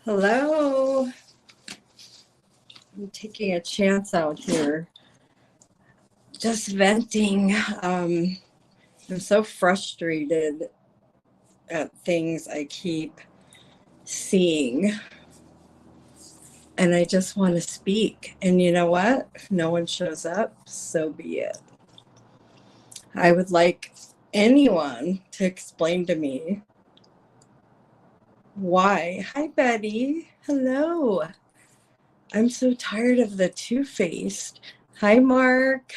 Hello. I'm taking a chance out here. Just venting. I'm so frustrated at things I keep seeing. And I just want to speak. And you know what? If no one shows up, so be it. I would like anyone to explain to me why. Hi, Betty. Hello. I'm so tired of the two-faced. Hi, Mark.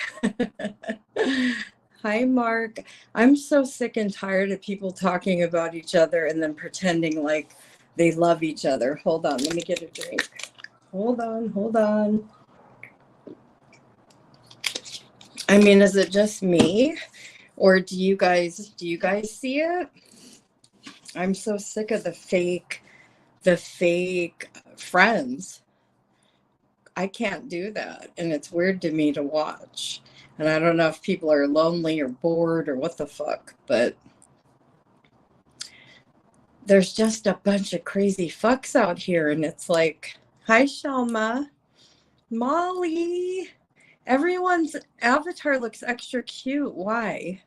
Hi, Mark. I'm so sick and tired of people talking about each other and then pretending like they love each other. Hold on, let me get a drink. Hold on. I mean, is it just me? Or do you guys see it? I'm so sick of the fake friends. I can't do that. And it's weird to me to watch. And I don't know if people are lonely or bored or what the fuck, but there's just a bunch of crazy fucks out here. And it's like, hi, Shelma. Molly. Everyone's avatar looks extra cute. Why?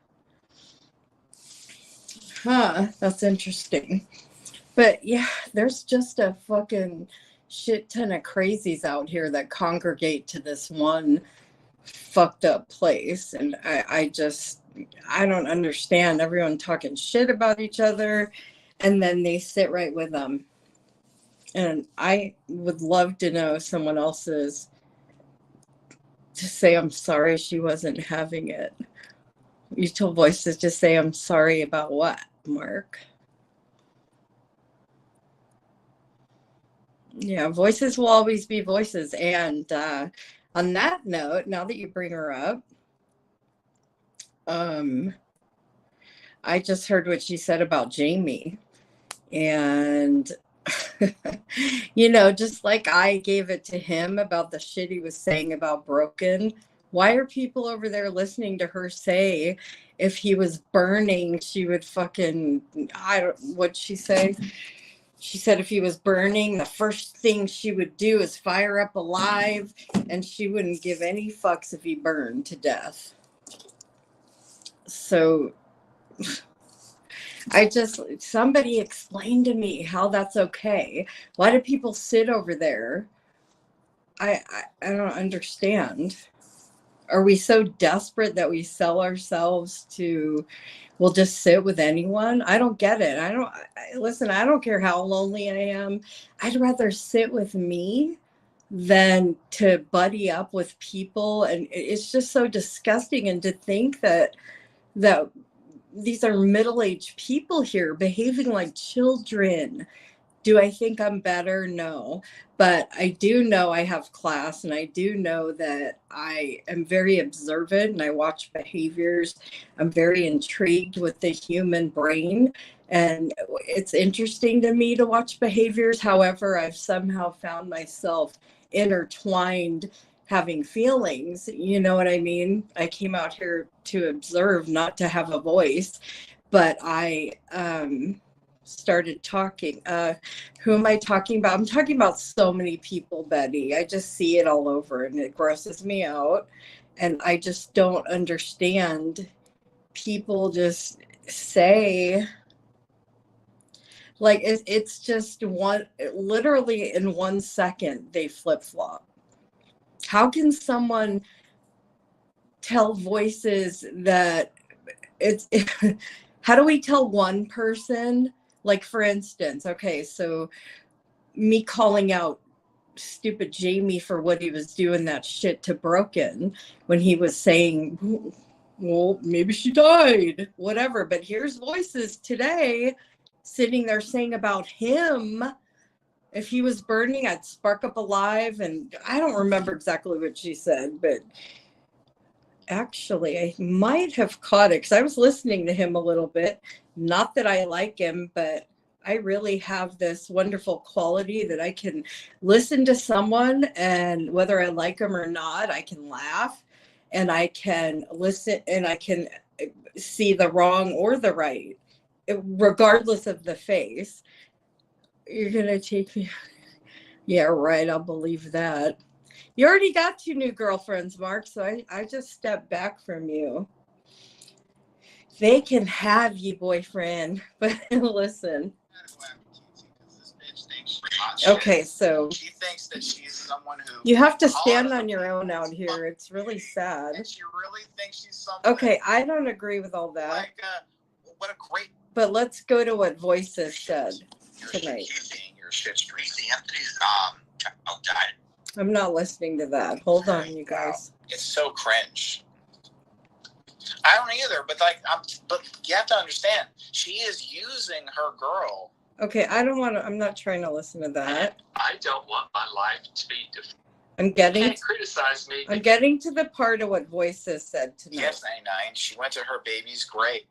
Huh, that's interesting. But yeah, there's just a fucking shit ton of crazies out here that congregate to this one fucked up place. And I don't understand everyone talking shit about each other and then they sit right with them. And I would love to know someone else's to say, I'm sorry she wasn't having it. You told voices to say, I'm sorry about what, Mark? Yeah, voices will always be voices. And on that note, now that you bring her up, I just heard what she said about Jamie. And, just like I gave it to him about the shit he was saying about Broken, why are people over there listening to her say if he was burning, she would fucking, what'd she say? She said if he was burning, the first thing she would do is fire up alive, and she wouldn't give any fucks if he burned to death. So somebody explain to me how that's okay. Why do people sit over there? I don't understand. Are we so desperate that we sell ourselves to, we'll just sit with anyone? I don't get it. Listen, I don't care how lonely I am. I'd rather sit with me than to buddy up with people. And it's just so disgusting. And to think that these are middle-aged people here behaving like children. Do I think I'm better? No. But I do know I have class, and I do know that I am very observant and I watch behaviors. I'm very intrigued with the human brain. And it's interesting to me to watch behaviors. However, I've somehow found myself intertwined having feelings. You know what I mean? I came out here to observe, not to have a voice. But I started talking. Who am I talking about? I'm talking about so many people, Betty. I just see it all over and it grosses me out. And I just don't understand people just say, like, it's just literally in 1 second, they flip-flop. How can someone tell voices that how do we tell one person? Like, for instance, okay, so me calling out stupid Jamie for what he was doing that shit to Broken when he was saying, well, maybe she died, whatever. But here's voices today sitting there saying about him, if he was burning, I'd spark up alive. And I don't remember exactly what she said, but actually, I might have caught it because I was listening to him a little bit. Not that I like him, but I really have this wonderful quality that I can listen to someone, and whether I like them or not, I can laugh and I can listen and I can see the wrong or the right regardless of the face. You're going to take me. Yeah, right. I'll believe that. You already got 2 new girlfriends, Mark, so I just stepped back from you. They can have you, boyfriend, but listen. Okay, so she thinks that she's someone who you have to stand on your own out here. It's really sad. And she really thinks she's someone. Okay, I don't agree with all that. Like, what a great. But let's go to what Voices said tonight. Your shit streak. Anthony's child died. I'm not listening to that. Hold on, you guys. Wow. It's so cringe. I don't either, but but you have to understand, she is using her girl. Okay, I don't want to. I'm not trying to listen to that. I don't want my life to be. I'm getting. You can't criticize me. I'm getting to the part of what Voices said tonight. Yes, 99. She went to her baby's grave.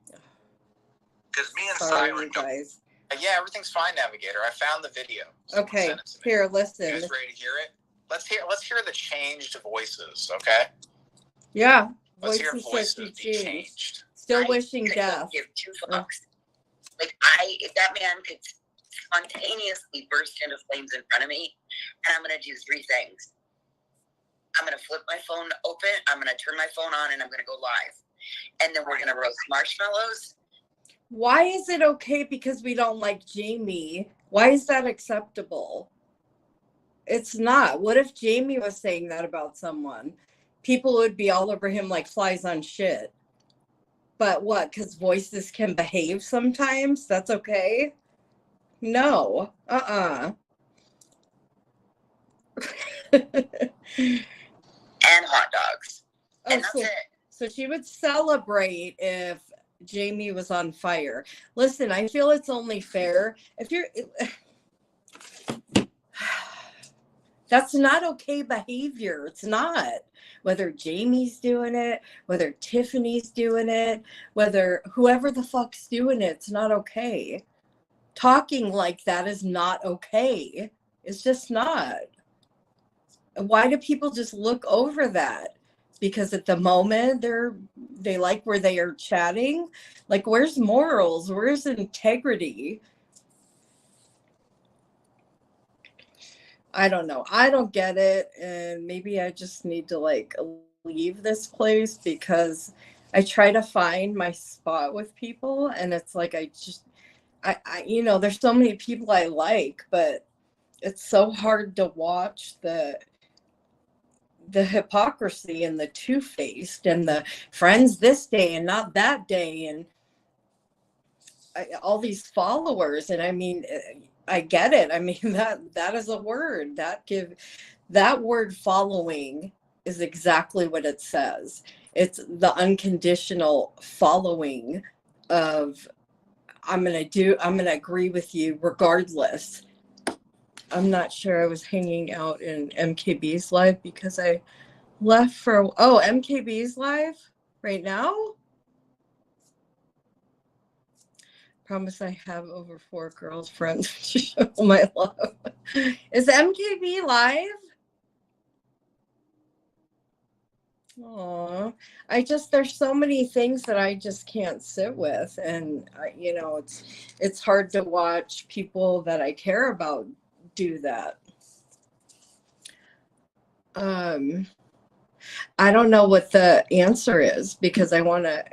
Because me and Sorry, Siren. you guys. Yeah, everything's fine, Navigator. I found the video. Okay, here, listen. You guys ready to hear it? Let's hear the changed voices, okay? Yeah. Let's hear voices be changed. Still wishing death. Give 2 fucks. Like if that man could spontaneously burst into flames in front of me, and I'm gonna do 3 things. I'm gonna flip my phone open, I'm gonna turn my phone on, and I'm gonna go live. And then we're gonna roast marshmallows. Why is it okay because we don't like Jamie? Why is that acceptable? It's not. What if Jamie was saying that about someone? People would be all over him like flies on shit. But what? Because Voices can behave sometimes? That's okay? No. And hot dogs. And that's it. So she would celebrate if Jamie was on fire. Listen, I feel it's only fair. If you're... That's not okay behavior. It's not. Whether Jamie's doing it, whether Tiffany's doing it, whether whoever the fuck's doing it, it's not okay. Talking like that is not okay. It's just not. Why do people just look over that? Because at the moment they like where they are chatting. Like, where's morals? Where's integrity? I don't know. I don't get it. And maybe I just need to like leave this place because I try to find my spot with people. And it's like, I there's so many people I like, but it's so hard to watch the hypocrisy and the two-faced and the friends this day and not that day. And all these followers. And I mean, I get it. I mean, that is a word. That word following is exactly what it says. It's the unconditional following of I'm going to agree with you regardless. I'm not sure. I was hanging out in MKB's live because I left for MKB's live right now. Promise I have over 4 girlfriends to show my love. Is MKB live? Aw, there's so many things that I just can't sit with. And, it's hard to watch people that I care about do that. I don't know what the answer is because I want to.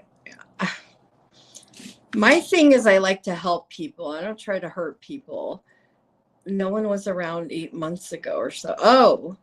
My thing is I like to help people. I don't try to hurt people. No one was around 8 months ago or so. Oh.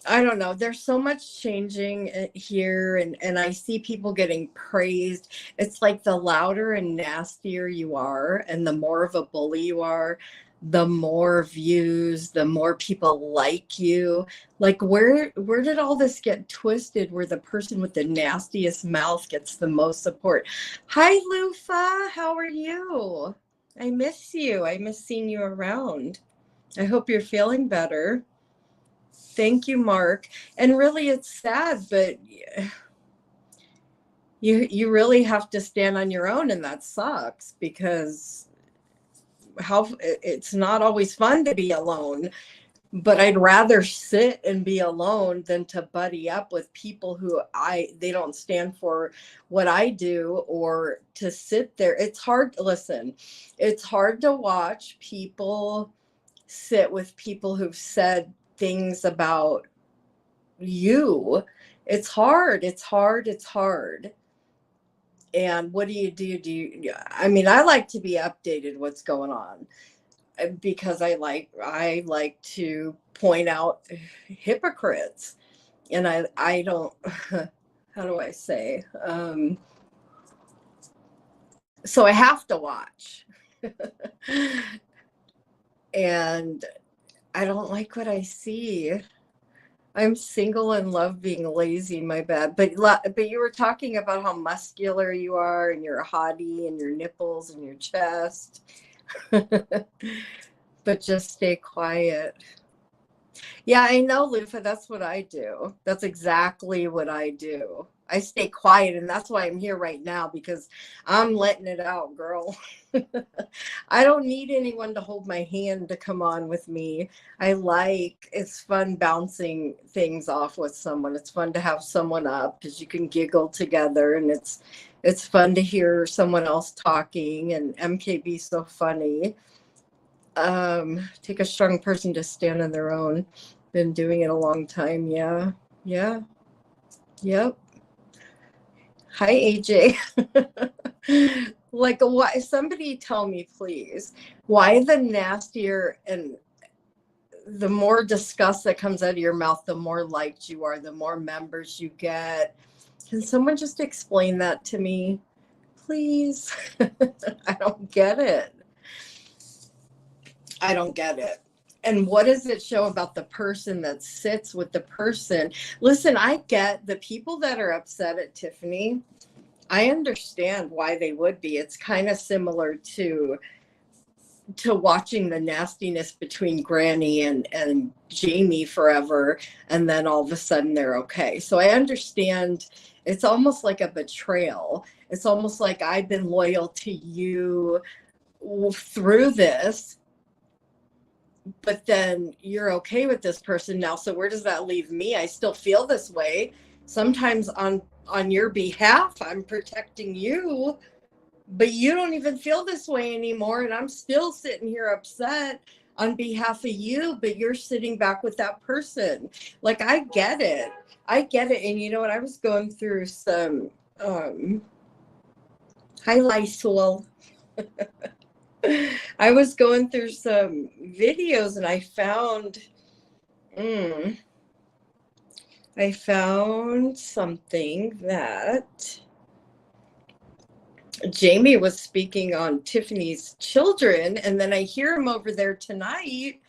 I don't know. There's so much changing here and I see people getting praised. It's like the louder and nastier you are and the more of a bully you are, the more views, the more people like you. Like where did all this get twisted where the person with the nastiest mouth gets the most support? Hi, Lufa. How are you? I miss you. I miss seeing you around. I hope you're feeling better. Thank you, Mark. And really, it's sad, but you really have to stand on your own, and that sucks because it's not always fun to be alone. But I'd rather sit and be alone than to buddy up with people who they don't stand for what I do, or to sit there. It's hard. Listen, it's hard to watch people sit with people who've said things about you. It's hard. It's hard. It's hard. And what do you do? I mean, I like to be updated what's going on, because I like to point out hypocrites. And I don't, how do I say? So I have to watch. And I don't like what I see. I'm single and love being lazy, my bad. But you were talking about how muscular you are, and you're a hottie, and your nipples and your chest. But just stay quiet. Yeah, I know, Lufa. That's what I do. That's exactly what I do. I stay quiet, and that's why I'm here right now, because I'm letting it out, girl. I don't need anyone to hold my hand to come on with me. It's fun bouncing things off with someone. It's fun to have someone up, because you can giggle together, and it's fun to hear someone else talking, and MKB's so funny. Take a strong person to stand on their own. Been doing it a long time. Yeah. Yep. Hi, AJ. Like, why? Somebody tell me, please, why the nastier and the more disgust that comes out of your mouth, the more liked you are, the more members you get. Can someone just explain that to me, please? I don't get it. And what does it show about the person that sits with the person? Listen, I get the people that are upset at Tiffany. I understand why they would be. It's kind of similar to watching the nastiness between Granny and Jamie forever, and then all of a sudden they're okay. So I understand. It's almost like a betrayal. It's almost like, I've been loyal to you through this, but then you're okay with this person now. So where does that leave me? I still feel this way. Sometimes on your behalf, I'm protecting you, but you don't even feel this way anymore. And I'm still sitting here upset on behalf of you, but you're sitting back with that person. Like, I get it. And you know what? I was going through some, hi, Lysol. I was going through some videos, and I found something that Jamie was speaking on Tiffany's children, and then I hear him over there tonight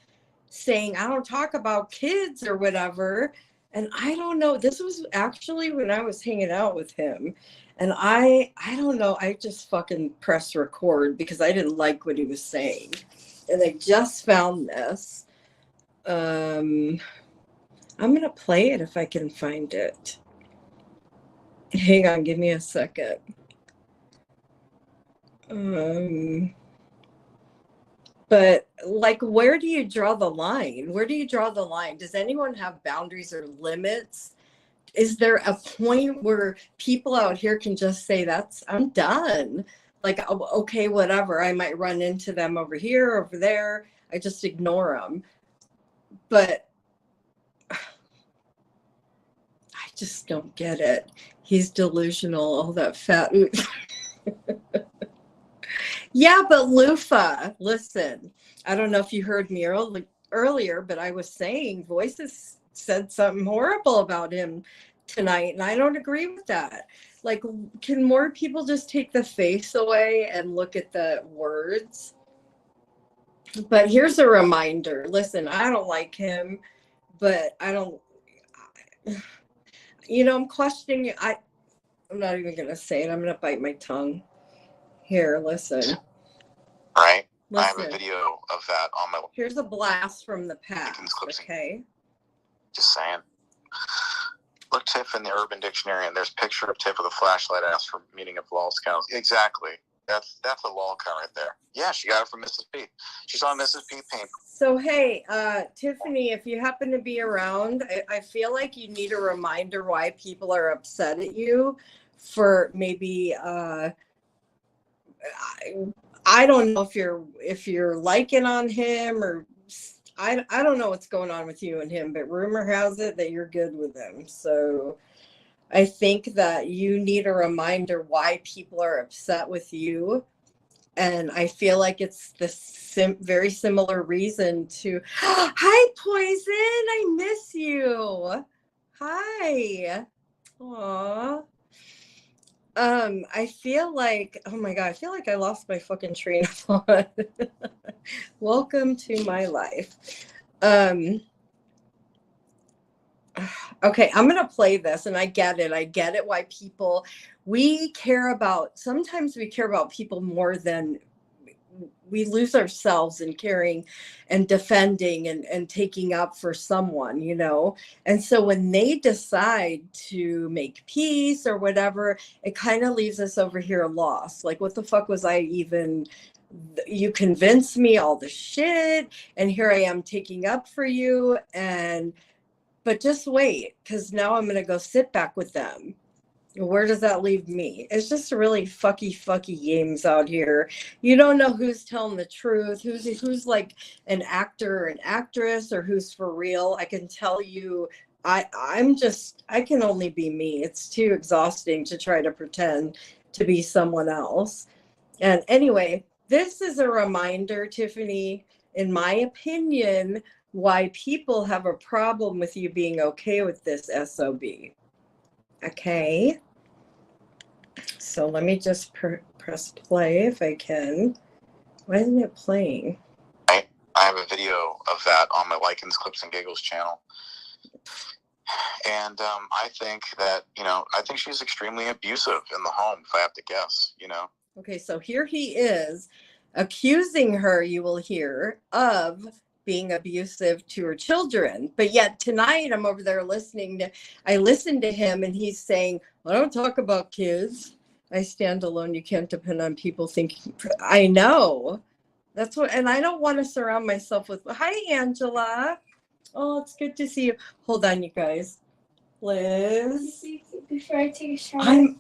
saying, I don't talk about kids or whatever. And I don't know. This was actually when I was hanging out with him. And I don't know. I just fucking pressed record because I didn't like what he was saying. And I just found this. I'm going to play it if I can find it. Hang on. Give me a second. But like, where do you draw the line? Where do you draw the line? Does anyone have boundaries or limits? Is there a point where people out here can just say, I'm done? Like, okay, whatever. I might run into them over here, over there. I just ignore them. But I just don't get it. He's delusional, all that fat. Yeah, but Lufa, listen, I don't know if you heard me earlier, but I was saying Voices said something horrible about him tonight, and I don't agree with that. Like, can more people just take the face away and look at the words? But here's a reminder. Listen, I don't like him, but I'm questioning. I'm not even going to say it. I'm going to bite my tongue. Here, listen. Right. Listen. I have a video of that on my. Here's a blast from the past. Okay. Just saying. Look, Tiff in the Urban Dictionary, and there's a picture of Tiff with a flashlight. Asked for meeting of Lol Scouts. Exactly. That's a lol cut right there. Yeah, she got it from Mrs. P. She saw Mrs. P paint. So, hey, Tiffany, if you happen to be around, I feel like you need a reminder why people are upset at you for maybe, I don't know if you're liking on him or I don't know what's going on with you and him, but rumor has it that you're good with him. So I think that you need a reminder why people are upset with you. And I feel like it's the very similar reason to, hi, Poison, I miss you. Hi. Aw. I feel like, oh my God, I feel like I lost my fucking train of thought. Welcome to my life. Okay, I'm going to play this and I get it why sometimes we care about people more than we lose ourselves in caring and defending and taking up for someone, you know? And so when they decide to make peace or whatever, it kind of leaves us over here lost. Like, what the fuck was I even, you convinced me all the shit and here I am taking up for you. But just wait, because now I'm going to go sit back with them. Where does that leave me? It's just really fucky games out here. You don't know who's telling the truth, who's like an actor or an actress, or who's for real. I can tell you, I can only be me. It's too exhausting to try to pretend to be someone else. And anyway, this is a reminder, Tiffany, in my opinion, why people have a problem with you being okay with this SOB. Okay, so let me just press play if I can. Why isn't it playing? I have a video of that on my Likens, Clips, and Giggles channel. And I think that, I think she's extremely abusive in the home, if I have to guess, Okay, so here he is accusing her, you will hear, of being abusive to her children. But yet tonight I'm over there I listened to him and he's saying, I don't talk about kids. I stand alone. You can't depend on people thinking. I know. That's what, and I don't want to surround myself with, hi, Angela. Oh, it's good to see you. Hold on, you guys. Liz. Before I take a shower.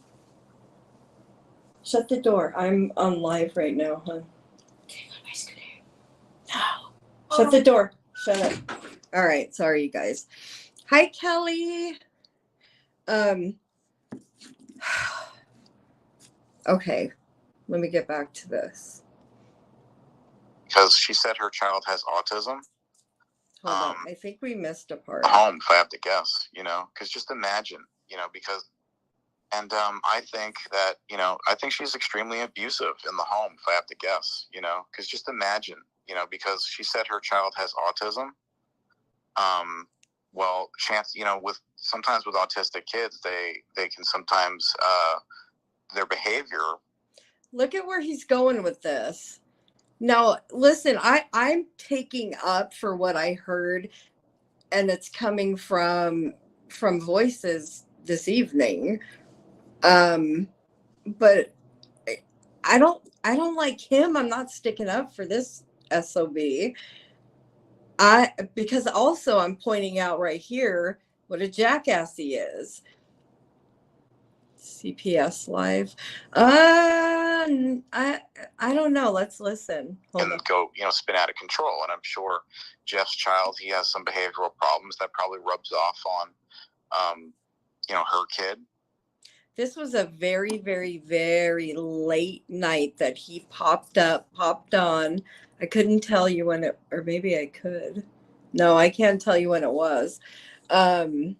Shut the door. I'm on live right now, hon. Can I go to my scooter? No. Shut the door. Shut up. All right. Sorry, you guys. Hi, Kelly. Okay. Let me get back to this. Because she said her child has autism. Hold on. I think we missed a part. Home, if I have to guess, because just imagine, because, and I think that, I think she's extremely abusive in the home, if I have to guess, because just imagine, because she said her child has autism. Well, sometimes with autistic kids, they can sometimes, their behavior. Look at where he's going with this. Now, listen, I'm taking up for what I heard, and it's coming from voices this evening. But I don't like him. I'm not sticking up for this SOB. Because also I'm pointing out right here what a jackass he is. CPS live. I don't know. Let's listen. And go, spin out of control. And I'm sure Jeff's child, he has some behavioral problems that probably rubs off on, her kid. This was a very, very, very late night that he popped on. I couldn't tell you when or maybe I could. No, I can't tell you when it was. And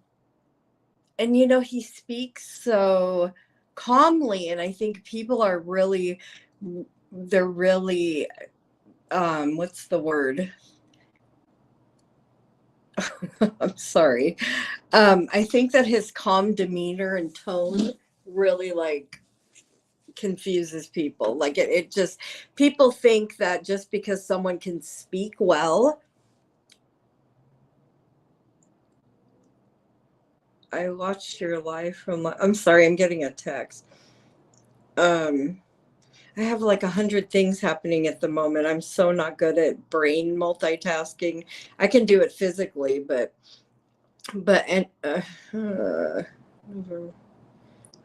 he speaks so calmly, and I think people are really, what's the word? I'm sorry. I think that his calm demeanor and tone really confuses people. It just, people think that just because someone can speak well. I watched your live I'm sorry, I'm getting a text. I have like 100 things happening at the moment. I'm so not good at brain multitasking. I can do it physically, but and I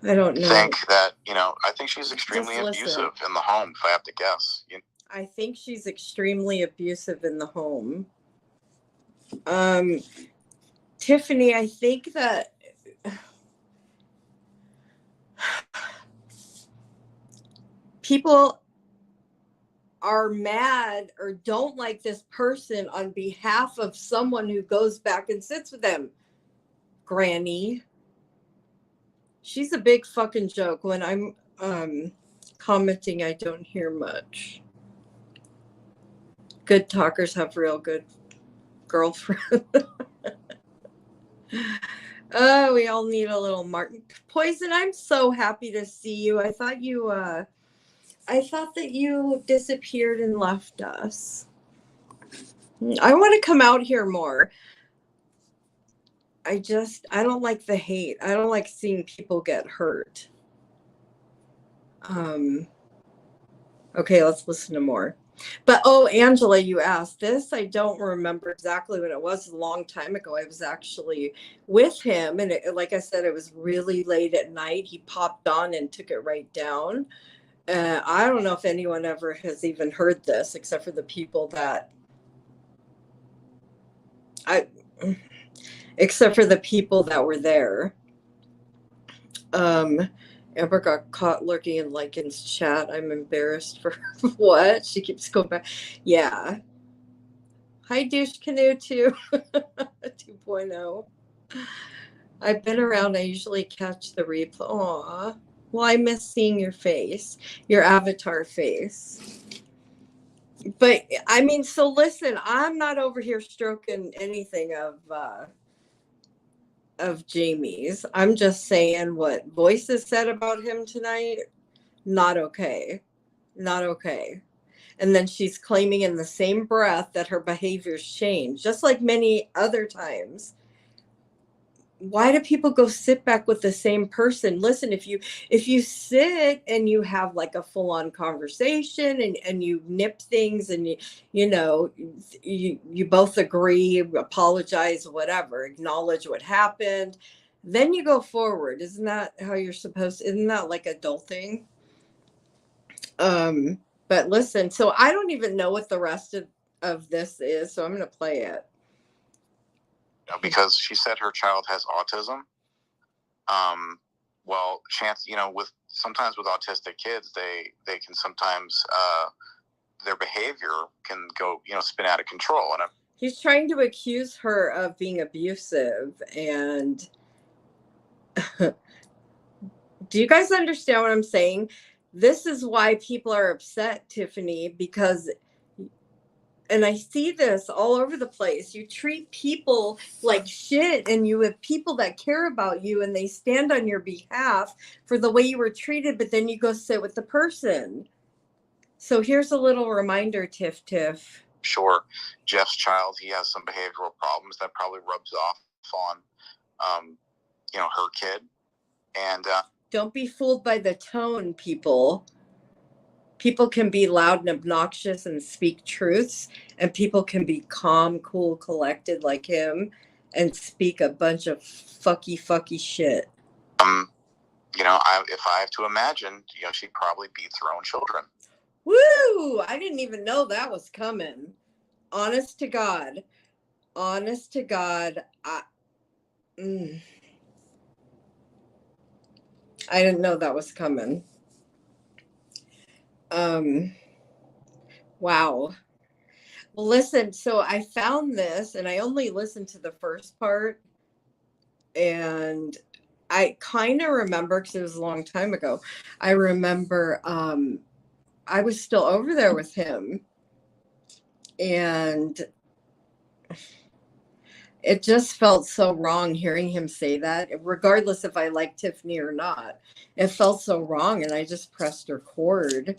don't know. Think that, I think she's extremely Just listen. abusive in the home, if I have to guess. I think she's extremely abusive in the home. Tiffany, I think that people are mad or don't like this person on behalf of someone who goes back and sits with them. Granny. She's a big fucking joke. When I'm commenting, I don't hear much. Good talkers have real good girlfriends. Oh, we all need a little Martin. Poison, I'm so happy to see you. I thought that you disappeared and left us. I want to come out here more. I don't like the hate. I don't like seeing people get hurt. Okay, let's listen to more. But, Angela, you asked this. I don't remember exactly when it was. A long time ago. I was actually with him. And like I said, it was really late at night. He popped on and took it right down. I don't know if anyone ever has even heard this, except for the people that were there. Amber got caught lurking in Lycan's chat. I'm embarrassed for what? She keeps going back. Yeah. Hi, Douche Canoe 2.0. I've been around. I usually catch the replay. Aw. Well, I miss seeing your face, your avatar face. But, I mean, so listen, I'm not over here stroking anything of Jamie's. I'm just saying what Voices said about him tonight. Not okay. Not okay. And then she's claiming in the same breath that her behaviors change, just like many other times. Why do people go sit back with the same person? Listen, if you sit and you have like a full-on conversation and you nip things and you both agree, apologize, whatever, acknowledge what happened, then you go forward. Isn't that how you're supposed to? Isn't that like adulting? But listen, so I don't even know what the rest of this is, so I'm going to play it. Because she said her child has autism. Well, sometimes with autistic kids, they can sometimes their behavior can go, spin out of control. And he's trying to accuse her of being abusive. And do you guys understand what I'm saying? This is why people are upset, Tiffany, because, and I see this all over the place, you treat people like shit, and you have people that care about you and they stand on your behalf for the way you were treated, but then you go sit with the person. So here's a little reminder, Tiff. Sure, Jeff's child, he has some behavioral problems that probably rubs off on, her kid. And don't be fooled by the tone, people. People can be loud and obnoxious and speak truths, and people can be calm, cool, collected like him and speak a bunch of fucky shit. if I have to imagine, she probably beats her own children. Woo! I didn't even know that was coming. Honest to God, I didn't know that was coming. Wow. Well, listen, so I found this and I only listened to the first part, and I kind of remember, because it was a long time ago, I remember I was still over there with him, and it just felt so wrong hearing him say that, regardless if I liked Tiffany or not. It felt so wrong, and I just pressed record.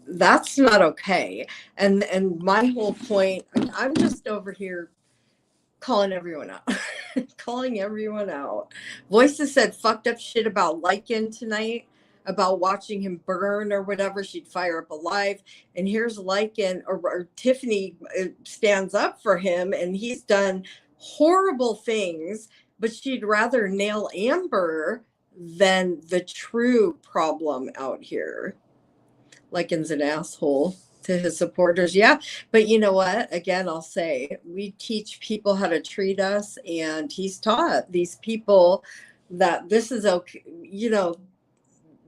That's not okay. And my whole point, I'm just over here calling everyone out. Calling everyone out. Voices said fucked up shit about Lycan tonight. about watching him burn or whatever. She'd fire up a live. And here's Lycan or Tiffany stands up for him, and he's done horrible things, but she'd rather nail Amber than the true problem out here. Lycan's an asshole to his supporters. Yeah. But you know what? Again, I'll say we teach people how to treat us, and he's taught these people that this is okay. You know,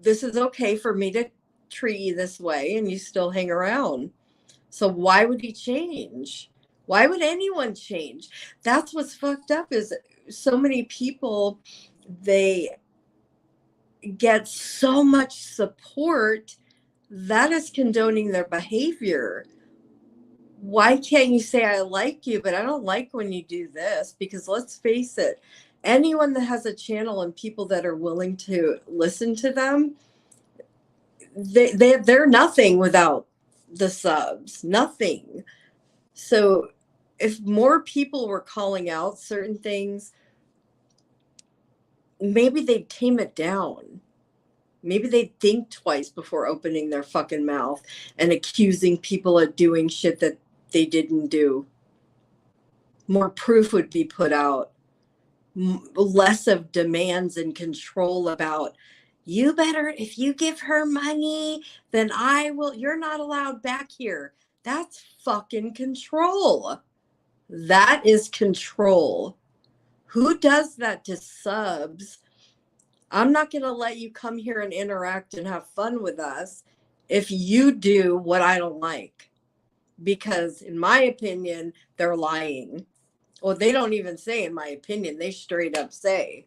this is okay for me to treat you this way, and you still hang around. So why would he change? Why would anyone change? That's what's fucked up is so many people, they get so much support that is condoning their behavior. Why can't you say, I like you, but I don't like when you do this? Because let's face it, anyone that has a channel and people that are willing to listen to them, they're nothing without the subs, nothing. So if more people were calling out certain things, maybe they'd tame it down. Maybe they'd think twice before opening their fucking mouth and accusing people of doing shit that they didn't do. More proof would be put out. Less of demands and control about, you better, if you give her money, then I will, you're not allowed back here. That's fucking control. That is control. Who does that to subs? I'm not going to let you come here and interact and have fun with us if you do what I don't like. Because in my opinion, they're lying. Well, they don't even say in my opinion, they straight up say.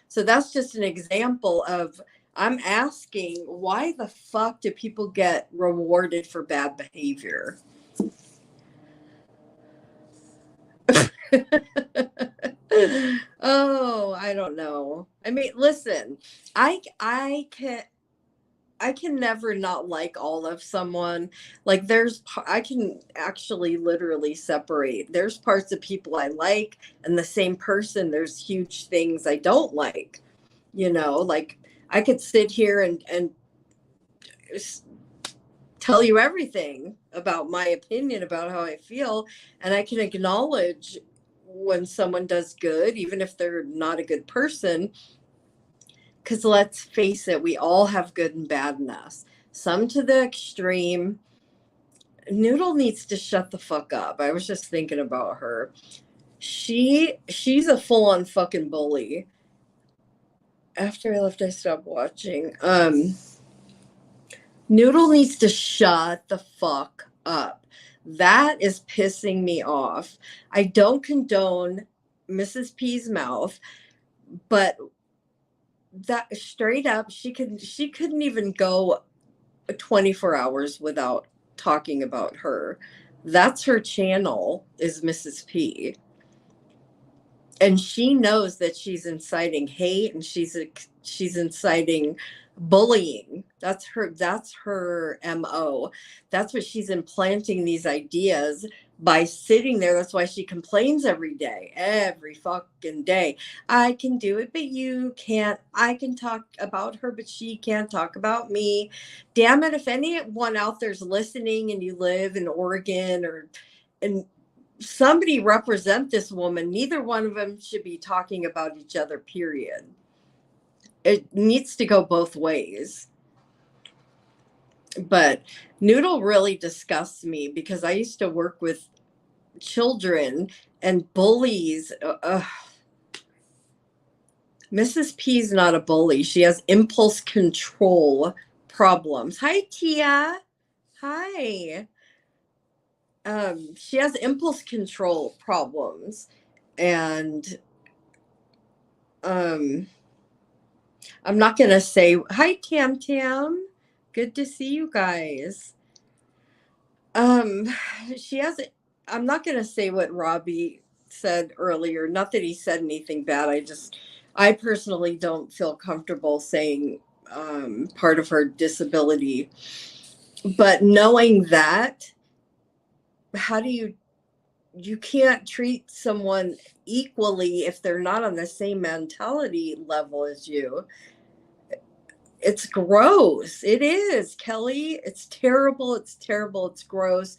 So that's just an example of, I'm asking, why the fuck do people get rewarded for bad behavior? Oh, I don't know. I mean, listen, I can never not like all of someone. Like I can actually literally separate. There's parts of people I like, and the same person, there's huge things I don't like. You know, like I could sit here and tell you everything about my opinion about how I feel, and I can acknowledge when someone does good, even if they're not a good person. Because let's face it, we all have good and bad in us. Some to the extreme. Noodle needs to shut the fuck up. I was just thinking about her. She's a full-on fucking bully. After I left, I stopped watching. Noodle needs to shut the fuck up. That is pissing me off. I don't condone Mrs. P's mouth, but that straight up, she couldn't even go 24 hours without talking about her. That's her channel, is Mrs. P. And she knows that she's inciting hate, and she's inciting bullying. That's her MO. That's what she's implanting, these ideas by sitting there. That's why she complains every fucking day. I can do it, but you can't. I can talk about her, but she can't talk about me. Damn it, if anyone out there's listening and you live in Oregon and somebody represent this woman, neither one of them should be talking about each other, period. It needs to go both ways. But Noodle really disgusts me, because I used to work with children and bullies. Mrs. P's not a bully. She has impulse control problems. Hi, Tia. Hi. She has impulse control problems, and I'm not gonna say hi, Tam Tam. Good to see you guys. She has. I'm not gonna say what Robbie said earlier. Not that he said anything bad. I personally don't feel comfortable saying part of her disability. But knowing that, how do you can't treat someone equally if they're not on the same mentality level as you. It's gross. It is, Kelly. It's terrible. It's terrible. It's gross.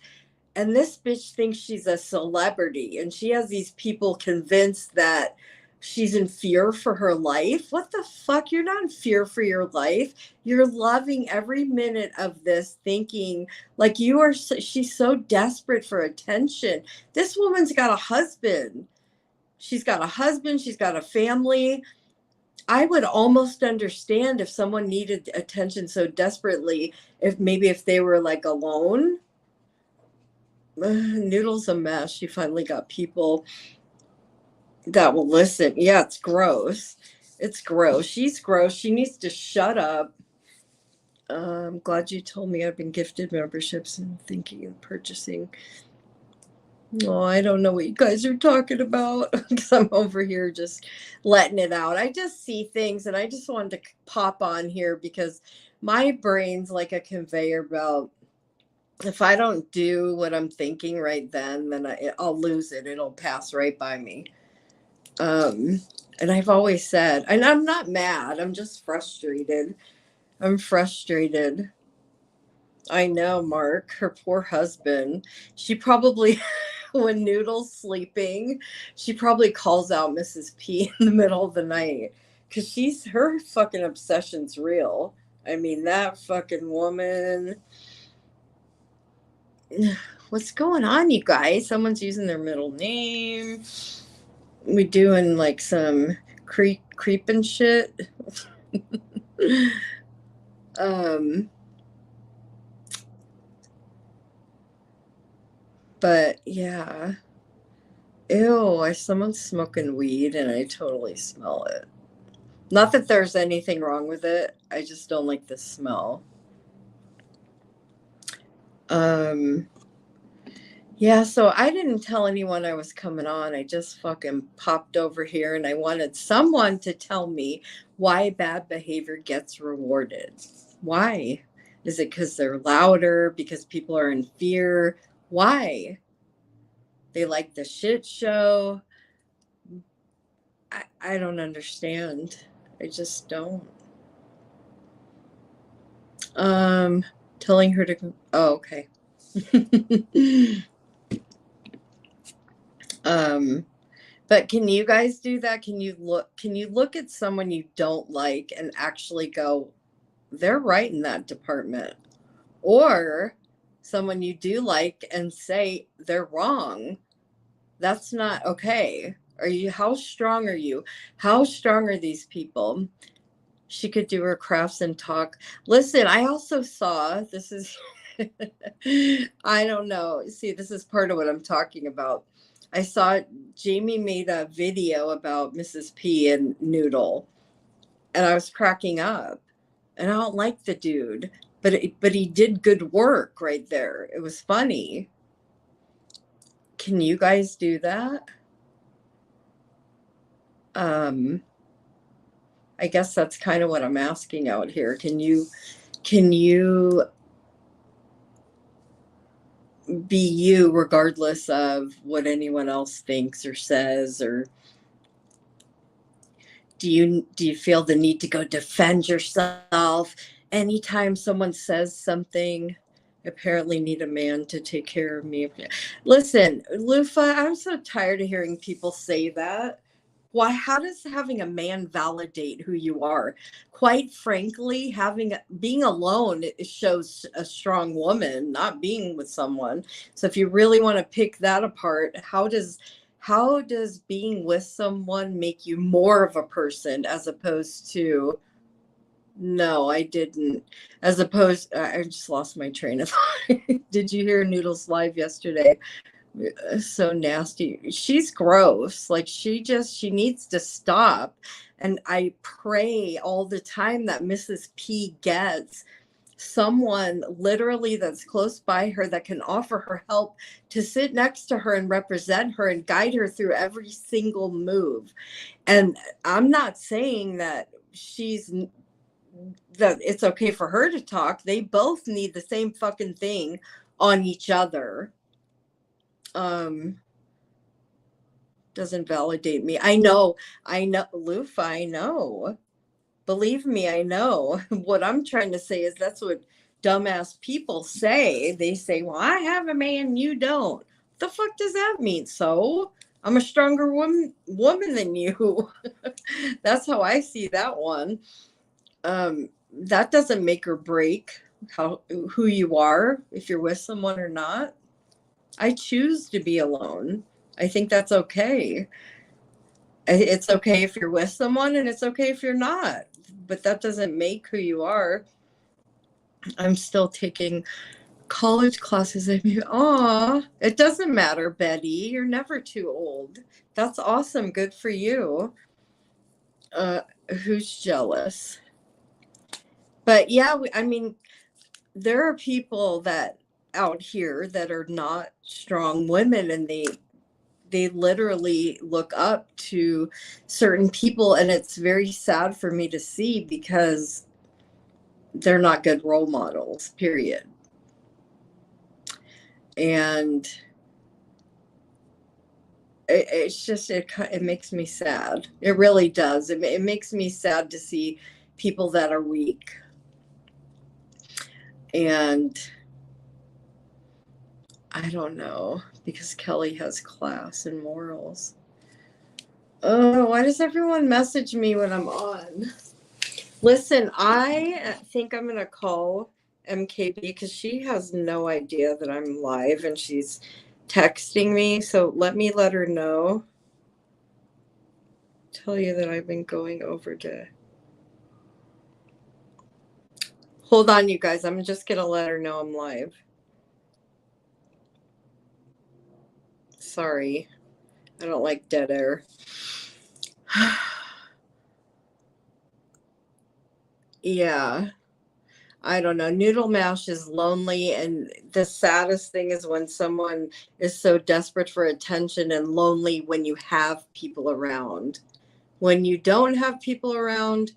And this bitch thinks she's a celebrity, and she has these people convinced that she's in fear for her life. What the fuck? You're not in fear for your life. You're loving every minute of this, thinking like you are. She's so desperate for attention. This woman's got a husband. She's got a husband. She's got a family. I would almost understand if someone needed attention so desperately, if they were like alone. Noodle's a mess. She finally got people that will listen. Yeah, it's gross. It's gross. She's gross. She needs to shut up. I'm glad you told me I've been gifted memberships and thinking of purchasing. Oh, I don't know what you guys are talking about because I'm over here just letting it out. I just see things and I just wanted to pop on here because my brain's like a conveyor belt. If I don't do what I'm thinking right then I'll lose it. It'll pass right by me. And I've always said, and I'm not mad. I'm just frustrated. I'm frustrated. I know, Mark, her poor husband. She probably, when Noodle's sleeping, she probably calls out Mrs. P in the middle of the night because her fucking obsession's real. I mean, that fucking woman. What's going on, you guys? Someone's using their middle name. We doing like some creeping shit. But yeah. Ew, someone's smoking weed and I totally smell it. Not that there's anything wrong with it. I just don't like the smell. Yeah, so I didn't tell anyone I was coming on. I just fucking popped over here and I wanted someone to tell me why bad behavior gets rewarded. Why? Is it because they're louder? Because people are in fear? Why? They like the shit show? I don't understand. I just don't. Telling her to. Oh, okay. But can you guys do that? Can you look at someone you don't like and actually go, they're right in that department? Or someone you do like and say they're wrong. That's not okay. How strong are you? How strong are these people? She could do her crafts and talk. Listen, I also saw, this is, I don't know. See, this is part of what I'm talking about. I saw Jamie made a video about Mrs. P and Noodle, and I was cracking up. And I don't like the dude, but he did good work right there. It was funny. Can you guys do that? I guess that's kind of what I'm asking out here. Can you be you regardless of what anyone else thinks or says? Or do you feel the need to go defend yourself anytime someone says something? Apparently need a man to take care of me. Listen, Lufa, I'm so tired of hearing people say that. Why? How does having a man validate who you are? Quite frankly, being alone, it shows a strong woman, not being with someone. So if you really want to pick that apart, how does being with someone make you more of a person as opposed to? No, I didn't. As opposed, I just lost my train of thought. Did you hear Noodles live yesterday? So nasty. She's gross. Like she needs to stop. And I pray all the time that Mrs. P gets someone literally that's close by her that can offer her help, to sit next to her and represent her and guide her through every single move. And I'm not saying that it's okay for her to talk. They both need the same fucking thing on each other. Doesn't validate me. I know, Lufa, I know. Believe me, I know. What I'm trying to say is that's what dumbass people say. They say, well, I have a man, you don't. The fuck does that mean? So I'm a stronger woman than you. That's how I see that one. That doesn't make or break who you are, if you're with someone or not. I choose to be alone. I think that's okay. It's okay if you're with someone, and it's okay if you're not, but that doesn't make who you are. I'm still taking college classes. I mean, it doesn't matter, Betty. You're never too old. That's awesome. Good for you. Who's jealous? But yeah, I mean, there are people that out here that are not strong women, and they literally look up to certain people, and it's very sad for me to see because they're not good role models, period. And it's just, it makes me sad. It really does. It makes me sad to see people that are weak. And I don't know, because Kelly has class and morals. Oh, why does everyone message me when I'm on? Listen, I think I'm going to call MKB because she has no idea that I'm live and she's texting me. So let her know. Tell you that I've been going over to. Hold on, you guys. I'm just going to let her know I'm live. Sorry. I don't like dead air. Yeah. I don't know. Noodle Mash is lonely, and the saddest thing is when someone is so desperate for attention and lonely when you have people around. When you don't have people around,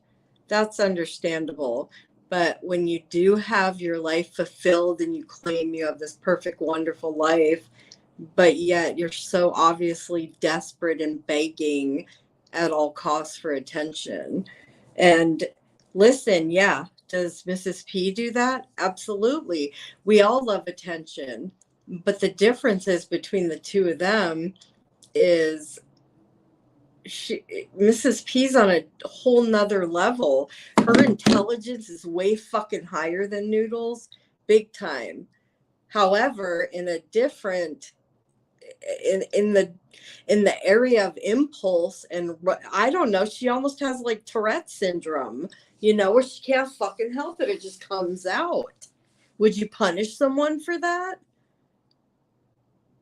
that's understandable. But when you do have your life fulfilled and you claim you have this perfect, wonderful life, but yet you're so obviously desperate and begging at all costs for attention. And listen, yeah, does Mrs. P do that? Absolutely. We all love attention. But the difference is between the two of them is Mrs. P's on a whole nother level. Her intelligence is way fucking higher than Noodles, big time. However, in a different in the area of impulse, and I don't know, she almost has like Tourette syndrome, where she can't fucking help it. It just comes out. Would you punish someone for that?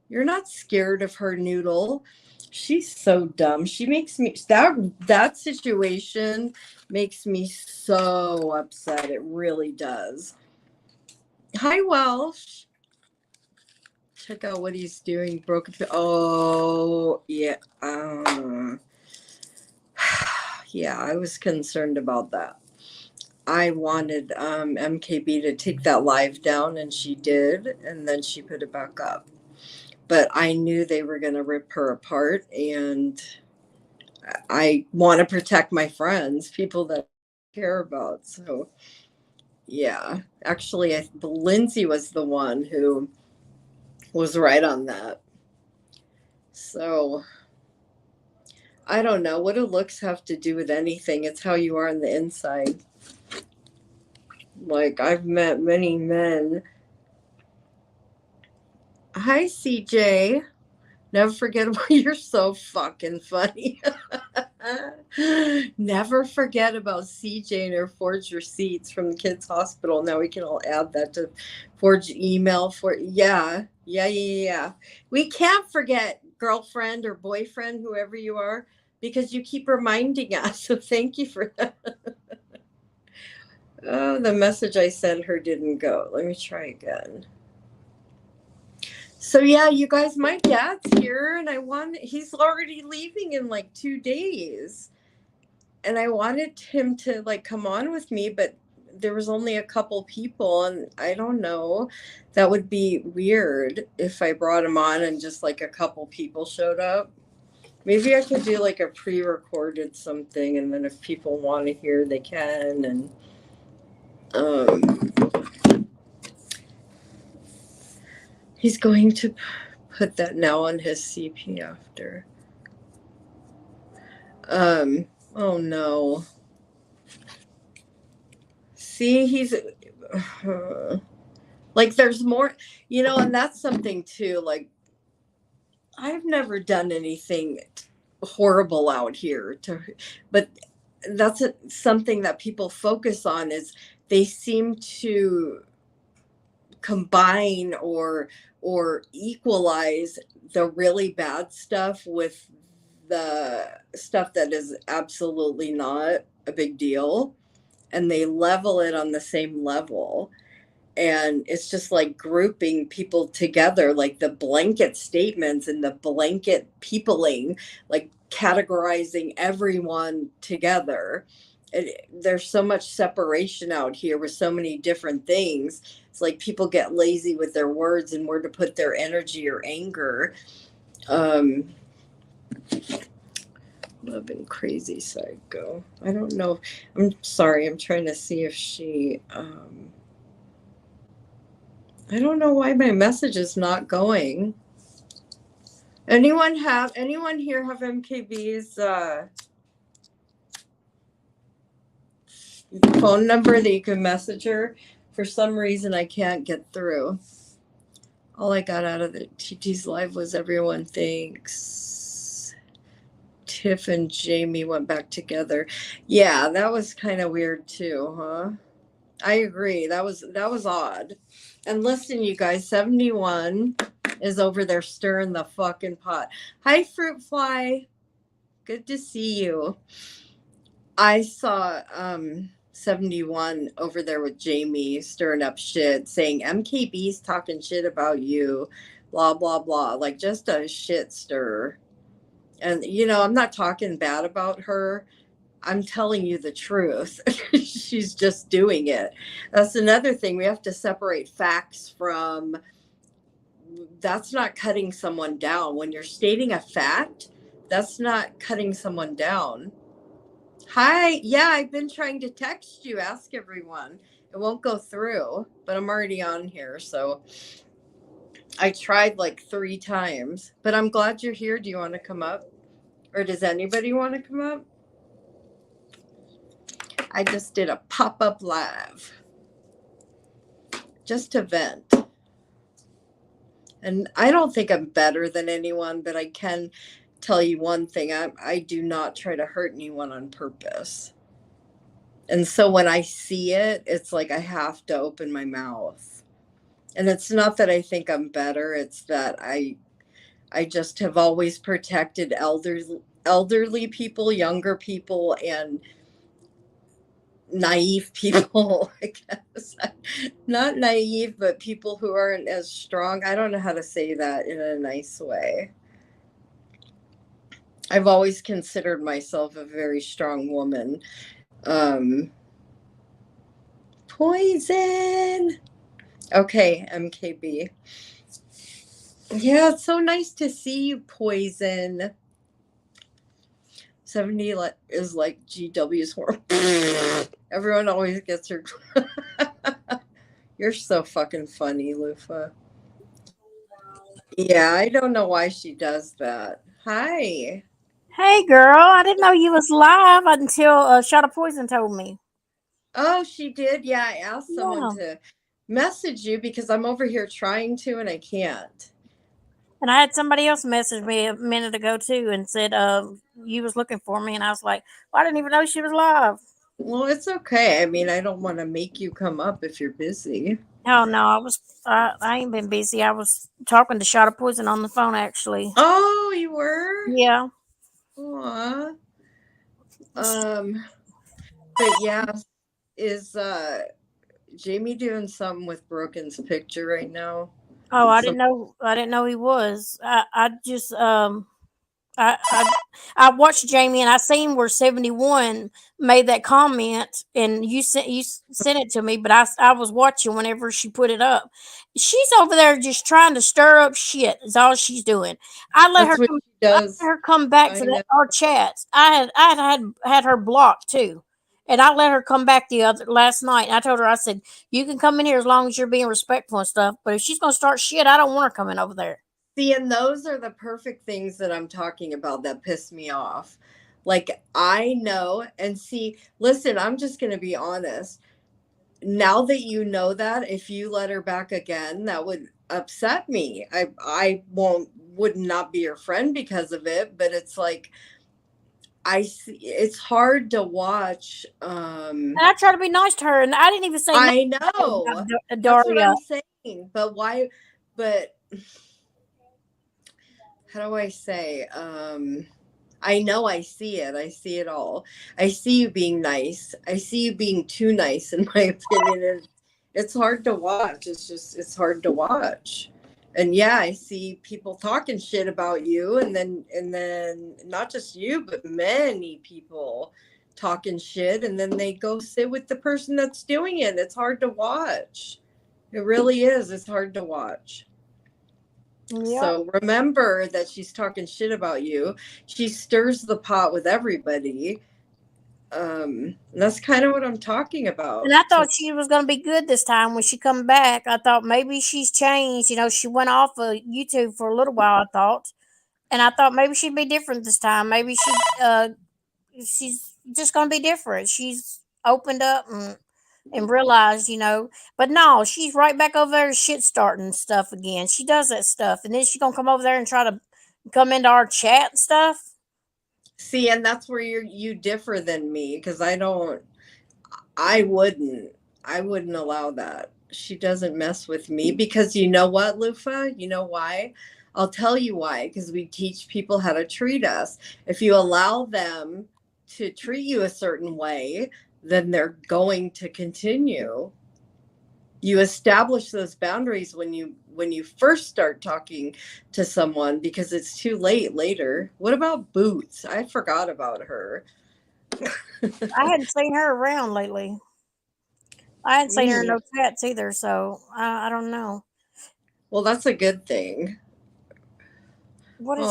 You're not scared of her, Noodle. She's so dumb. She makes me that situation makes me so upset. It really does. Hi, Welsh. Check out what he's doing. Broken. Oh, yeah. Yeah, I was concerned about that. I wanted MKB to take that live down, and she did, and then she put it back up. But I knew they were going to rip her apart, and I want to protect my friends, people that I care about. So, yeah. Actually, Lindsay was the one who was right on that. So, I don't know. What do looks have to do with anything? It's how you are on the inside. Like, I've met many men. Hi, CJ. Never forget about you're so fucking funny. Never forget about CJ and her forged receipts from the kids' hospital. Now we can all add that to forge email for yeah. We can't forget, girlfriend or boyfriend, whoever you are, because you keep reminding us. So thank you for that. Oh, the message I sent her didn't go. Let me try again. So yeah, you guys, my dad's here, and he's already leaving in like 2 days. And I wanted him to like come on with me, but there was only a couple people, and I don't know. That would be weird if I brought him on and just like a couple people showed up. Maybe I could do like a pre-recorded something, and then if people want to hear, they can. And he's going to put that now on his CP after. Oh no. See, he's like, there's more, and that's something too. Like, I've never done anything horrible out here but that's something that people focus on, is they seem to combine or equalize the really bad stuff with the stuff that is absolutely not a big deal, and they level it on the same level. And it's just like grouping people together, like the blanket statements and the blanket peopling, like categorizing everyone together. There's so much separation out here with so many different things. It's like people get lazy with their words and where to put their energy or anger. Loving crazy psycho. I don't know. I'm sorry. I'm trying to see if she. I don't know why my message is not going. Anyone here have MKB's phone number that you can message her? For some reason, I can't get through. All I got out of the TT's live was everyone thinks Tiff and Jamie went back together. Yeah, that was kind of weird too, huh? I agree. That was odd. And listen, you guys, 71 is over there stirring the fucking pot. Hi, Fruit Fly. Good to see you. I saw 71 over there with Jamie stirring up shit, saying MKB's talking shit about you, blah, blah, blah. Like, just a shit stir. And, I'm not talking bad about her. I'm telling you the truth. She's just doing it. That's another thing. We have to separate facts from, that's not cutting someone down. When you're stating a fact, that's not cutting someone down. Hi. Yeah, I've been trying to text you, ask everyone. It won't go through, but I'm already on here. So I tried like 3 times, but I'm glad you're here. Do you want to come up? Or does anybody want to come up? I just did a pop-up live just to vent. And I don't think I'm better than anyone, but I can tell you one thing. I do not try to hurt anyone on purpose. And so when I see it, it's like I have to open my mouth. And it's not that I think I'm better. It's that I just have always protected elderly people, younger people, and naive people, I guess. Not naive, but people who aren't as strong. I don't know how to say that in a nice way. I've always considered myself a very strong woman. Poison. Okay, MKB. Yeah, it's so nice to see you, Poison. 70 is like GW's horror. Everyone always gets her. You're so fucking funny, Lufa. Yeah, I don't know why she does that. Hi. Hey, girl. I didn't know you was live until Shot of Poison told me. Oh, she did? Yeah, I asked someone to message you because I'm over here trying to and I can't. And I had somebody else message me a minute ago, too, and said you was looking for me. And I was like, well, I didn't even know she was live. Well, it's okay. I mean, I don't want to make you come up if you're busy. Oh, no, I ain't been busy. I was talking to Shot of Poison on the phone, actually. Oh, you were? Yeah. Aw. But yeah, is Jamie doing something with Broken's picture right now? Oh, I didn't know he was. I just I watched Jamie and I seen where 71 made that comment and you sent it to me, but I was watching whenever she put it up. She's over there just trying to stir up shit. Is all she's doing. I let That's her what she does. her come back I for know. our chats. I had her blocked too, and I let her come back the other last night. And I told her, I said, you can come in here as long as you're being respectful and stuff. But if she's gonna start shit, I don't want her coming over there. See, and those are the perfect things that I'm talking about that piss me off. Like, I know, and see, listen, I'm just going to be honest. Now that you know that, if you let her back again, that would upset me. I would not be your friend because of it, but it's like, I see, it's hard to watch. And I try to be nice to her, and I didn't even say I nothing know. about That's what Daria. I'm saying. But why? But how do I say? I know I see it. I see it all. I see you being nice. I see you being too nice, in my opinion. And it's hard to watch. It's hard to watch. And yeah, I see people talking shit about you, and then not just you, but many people talking shit, and then they go sit with the person that's doing it. It's hard to watch. It really is. It's hard to watch. Yeah. So remember that she's talking shit about you. She stirs the pot with everybody. That's kind of what I'm talking about. And I thought she was going to be good this time when she come back. I thought maybe she's changed. You know, she went off of YouTube for a little while, I thought. And I thought maybe she'd be different this time. Maybe she's just going to be different. She's opened up and realized, you know. But no, she's right back over there shit starting stuff again. She does that stuff. And then she's going to come over there and try to come into our chat and stuff. See, and that's where you differ than me, because I wouldn't allow that. She doesn't mess with me, because you know what, Lufa? You know why? I'll tell you why, because we teach people how to treat us. If you allow them to treat you a certain way, then they're going to continue. You establish those boundaries when you first start talking to someone, because it's too late later. What about Boots? I forgot about her. I hadn't seen her around lately. I hadn't seen her in no chats either, so I don't know. Well, that's a good thing. What is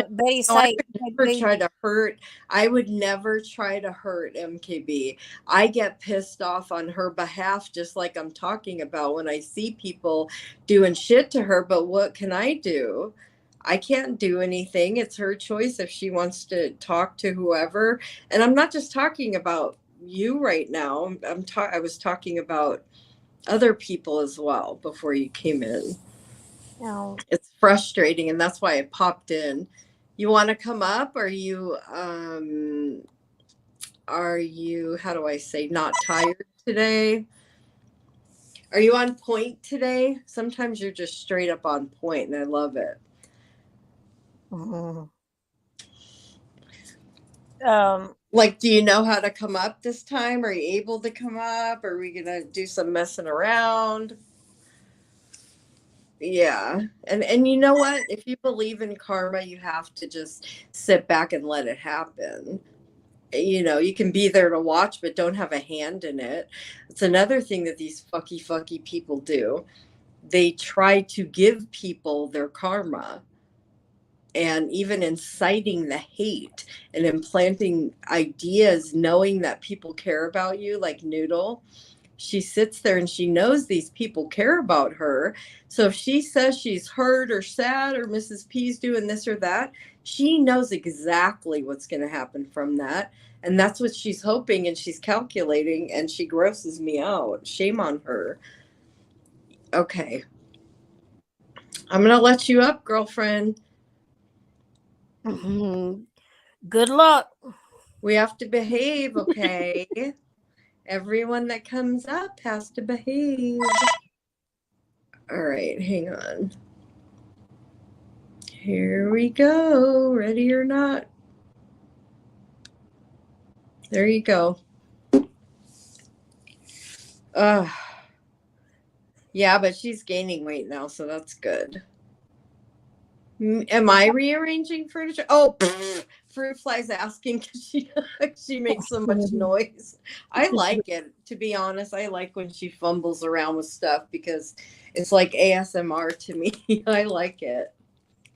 Betty No, I say? would never try to hurt. I would never try to hurt MKB. I get pissed off on her behalf, just like I'm talking about, when I see people doing shit to her. But what can I do? I can't do anything. It's her choice if she wants to talk to whoever. And I'm not just talking about you right now. I was talking about other people as well before you came in. No. It's frustrating, and that's why I popped in. You want to come up? Are you how do I say, not tired today? Are you on point today? Sometimes you're just straight up on point, and I love it. Mm-hmm. Like, do you know how to come up this time? Are you able to come up? Are we gonna do some messing around? Yeah. And you know what? If you believe in karma, you have to just sit back and let it happen. You know, you can be there to watch, but don't have a hand in it. It's another thing that these fucky people do. They try to give people their karma, and even inciting the hate and implanting ideas, knowing that people care about you, like Noodle. She sits there and she knows these people care about her. So if she says she's hurt or sad, or Mrs. P's doing this or that, she knows exactly what's going to happen from that. And that's what she's hoping, and she's calculating, and she grosses me out. Shame on her. Okay. I'm going to let you up, girlfriend. Mm-hmm. Good luck. We have to behave, okay? Everyone that comes up has to behave. All right, hang on. Here we go. Ready or not? There you go. Yeah, but she's gaining weight now, so that's good. Am I rearranging furniture? Oh, Fruit Fly's asking because she makes so much noise. I like it, to be honest. I like when she fumbles around with stuff, because it's like ASMR to me. I like it.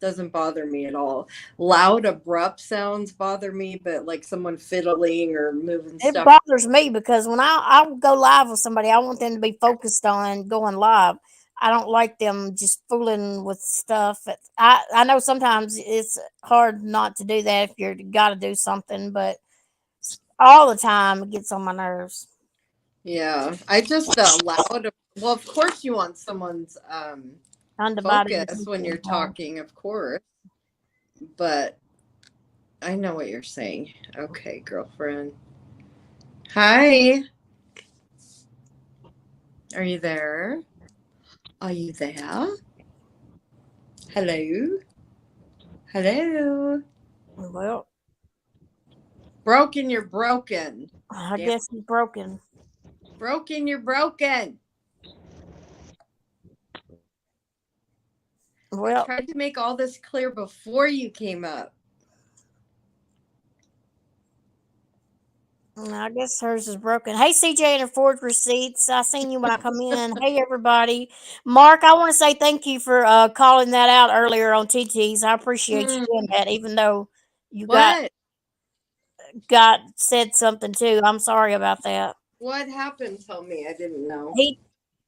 Doesn't bother me at all. Loud, abrupt sounds bother me, but like someone fiddling or moving It stuff. bothers me because when I go live with somebody, I want them to be focused on going live. I don't like them just fooling with stuff. I know sometimes it's hard not to do that if you're got to do something, but all the time it gets on my nerves. Yeah, I just loud. Well, of course you want someone's Undivided focus when you're attention. talking, of course. But I know what you're saying. Okay, girlfriend. Hi. Are you there? Are you there? Hello? Hello? Well, Broken, you're broken. I Damn. guess he's broken. Broken, you're broken. I Well, tried to make all this clear before you came up. I guess hers is broken. Hey, CJ and her forged receipts. I seen you when I come in. Hey, everybody. Mark, I want to say thank you for calling that out earlier on TTs. I appreciate you doing that, even though you What? got said something too. I'm sorry about that. What happened? Tell me. I didn't know. He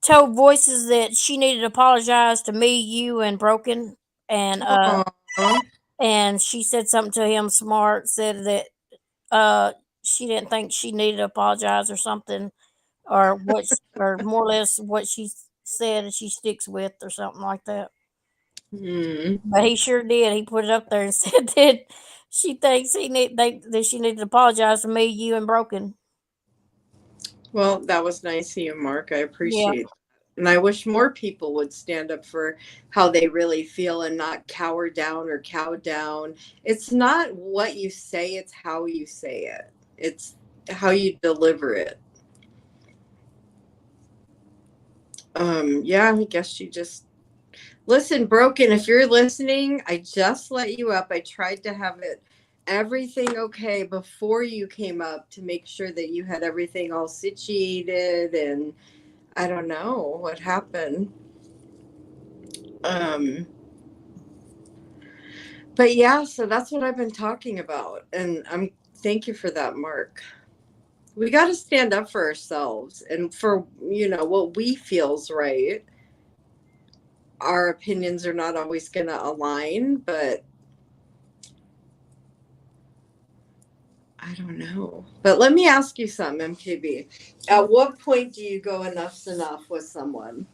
told Voices that she needed to apologize to me, you, and Broken, and Aw. and she said something to him. Smart said that she didn't think she needed to apologize or something, or or more or less what she said and she sticks with or something like that. But he sure did. He put it up there and said that she thinks that she needed to apologize to me, you, and Broken. Well, that was nice of you, Mark. I Yeah. appreciate it. And I wish more people would stand up for how they really feel and not cower down or cow down. It's not what you say, it's how you say it. It's how you deliver it. Yeah, I guess you just listen, Broken, if you're listening, I just let you up. I tried to have everything okay before you came up to make sure that you had everything all situated, and I don't know what happened. But yeah, so that's what I've been talking about, and thank you for that, Mark. We got to stand up for ourselves and for what we feels right. Our opinions are not always going to align, but I don't know. But let me ask you something, MKB. At what point do you go enough's enough with someone?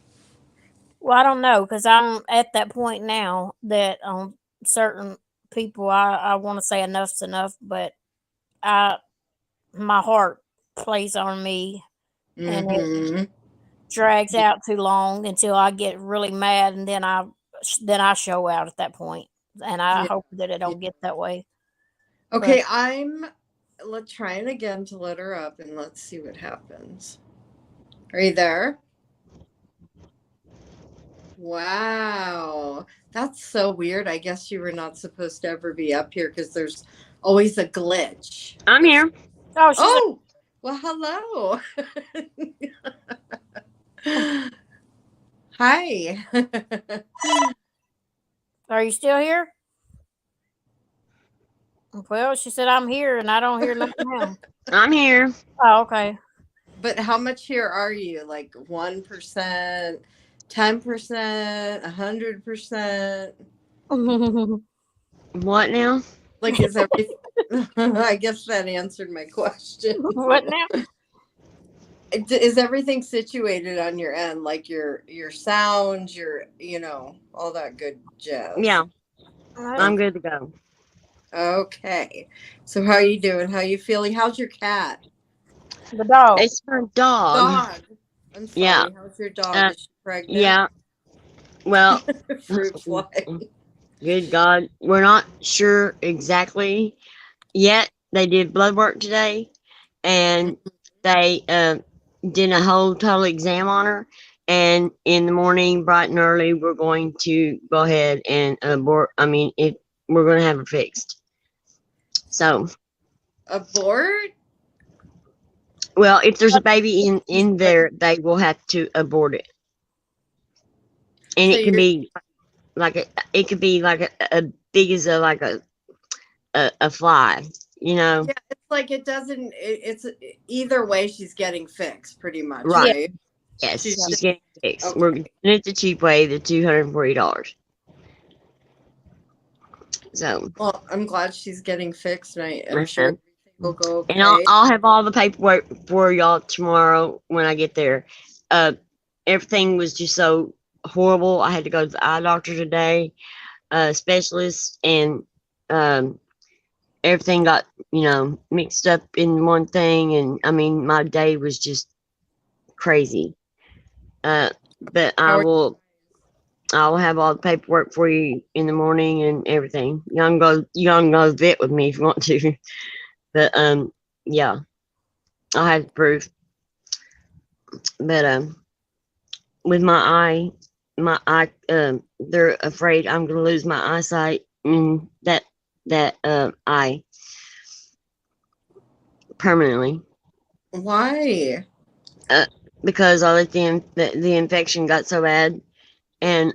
Well, I don't know because I'm at that point now that certain people I want to say enough's enough, but my heart plays on me and it drags out too long until I get really mad, and then I show out at that point, and I hope that it don't get that way. Okay, let's try it again to let her up, and let's see what happens. Are you there? Wow, that's so weird. I guess you were not supposed to ever be up here because there's always a glitch. I'm here. Oh, well, hello. Hi. Are you still here? Well, she said I'm here, and I don't hear nothing now. I'm here. Oh, okay. But how much here are you? Like 1%, 10%, 100%? What now? Like, is everything? I guess that answered my question. What now? Is everything situated on your end? Like your sound, all that good jazz? Yeah. I'm good to go. Okay. So how are you doing? How are you feeling? How's your cat? The dog. It's my dog. I'm sorry. Yeah. How's your dog? Is she pregnant? Yeah. Well, Fruit fly. Good God. We're not sure exactly yet. They did blood work today, and they did a whole total exam on her. And in the morning, bright and early, we're going to go ahead and abort. I mean, we're going to have her fixed. So. Abort? Well, if there's a baby in there, they will have to abort it. And so it can be it could be like a big as a fly, you know. Yeah, it's like it doesn't. It's either way, she's getting fixed, pretty much, Right. right? Yes, She's she's getting fixed. okay. We're doing it the cheap way, the $240. So, Well, I'm glad she's getting fixed, and I'm sure uh-huh. everything will go okay. And I'll have all the paperwork for y'all tomorrow when I get there. Everything was just so horrible. I had to go to the eye doctor today, specialist, and everything got, mixed up in one thing. And I mean, my day was just crazy. But I'll have all the paperwork for you in the morning and everything. You can go vet with me if you want to. But yeah, I'll have the proof. But with my eye, they're afraid I'm gonna lose my eyesight in that eye permanently. Why? Because I let the infection got so bad, and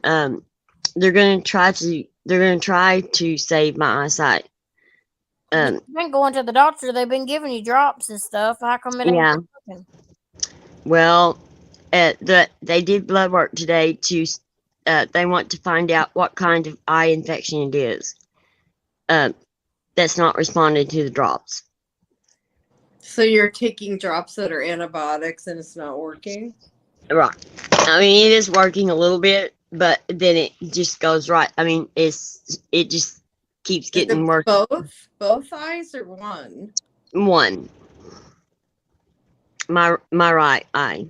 they're gonna try to save my eyesight. You've been going to the doctor. They've been giving you drops and stuff. How come it ain't Yeah. working? Well, they did blood work today to they want to find out what kind of eye infection it is. That's not responding to the drops. So you're taking drops that are antibiotics and it's not working? Right. I mean, it is working a little bit, but then it just goes right. I mean, it just keeps getting worse. Both eyes or one? One. My right eye.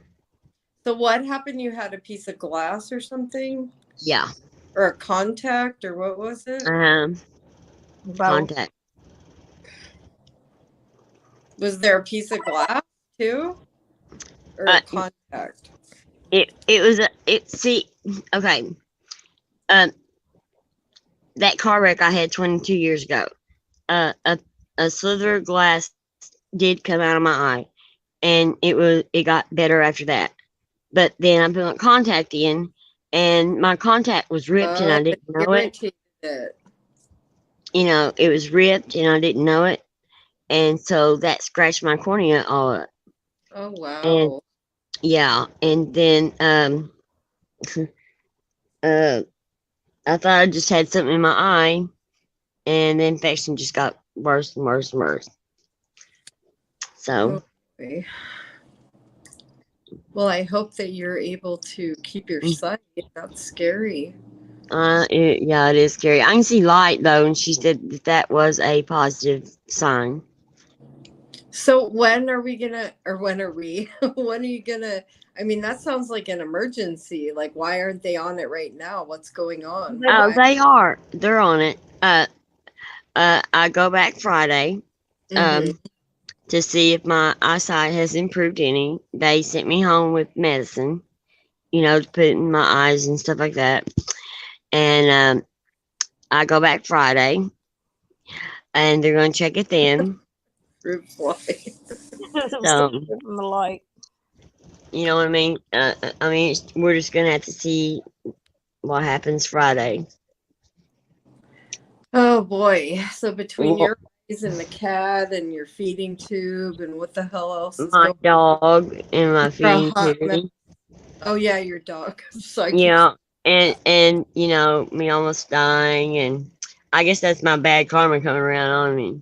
So what happened? You had a piece of glass or something? Yeah. Or a contact, or what was it? Contact. Was there a piece of glass too? Or a contact? Okay. That car wreck I had 22 years ago. A slither of glass did come out of my eye, and it got better after that. But then I put contact in, and my contact was ripped, and I didn't know it. It was ripped, and I didn't know it, and so that scratched my cornea all up. Oh wow! And yeah, and then I thought I just had something in my eye, and the infection just got worse and worse and worse. So. Okay. Well, I hope that you're able to keep your sight. That's scary. Yeah, it is scary. I can see light though, and she said that was a positive sign. So when are you gonna? I mean, that sounds like an emergency. Like, why aren't they on it right now? What's going on? They are. They're on it. I go back Friday, to see if my eyesight has improved any. They sent me home with medicine, to put in my eyes and stuff like that. And I go back Friday, and they're going to check it then. Fruit fly. So, From the light. you know what I mean? We're just going to have to see what happens Friday. Oh boy! So between your eyes and the cat and your feeding tube and what the hell else is my dog and my feeding tube. Oh yeah, your dog. Sorry. Yeah, and me almost dying, and I guess that's my bad karma coming around on me.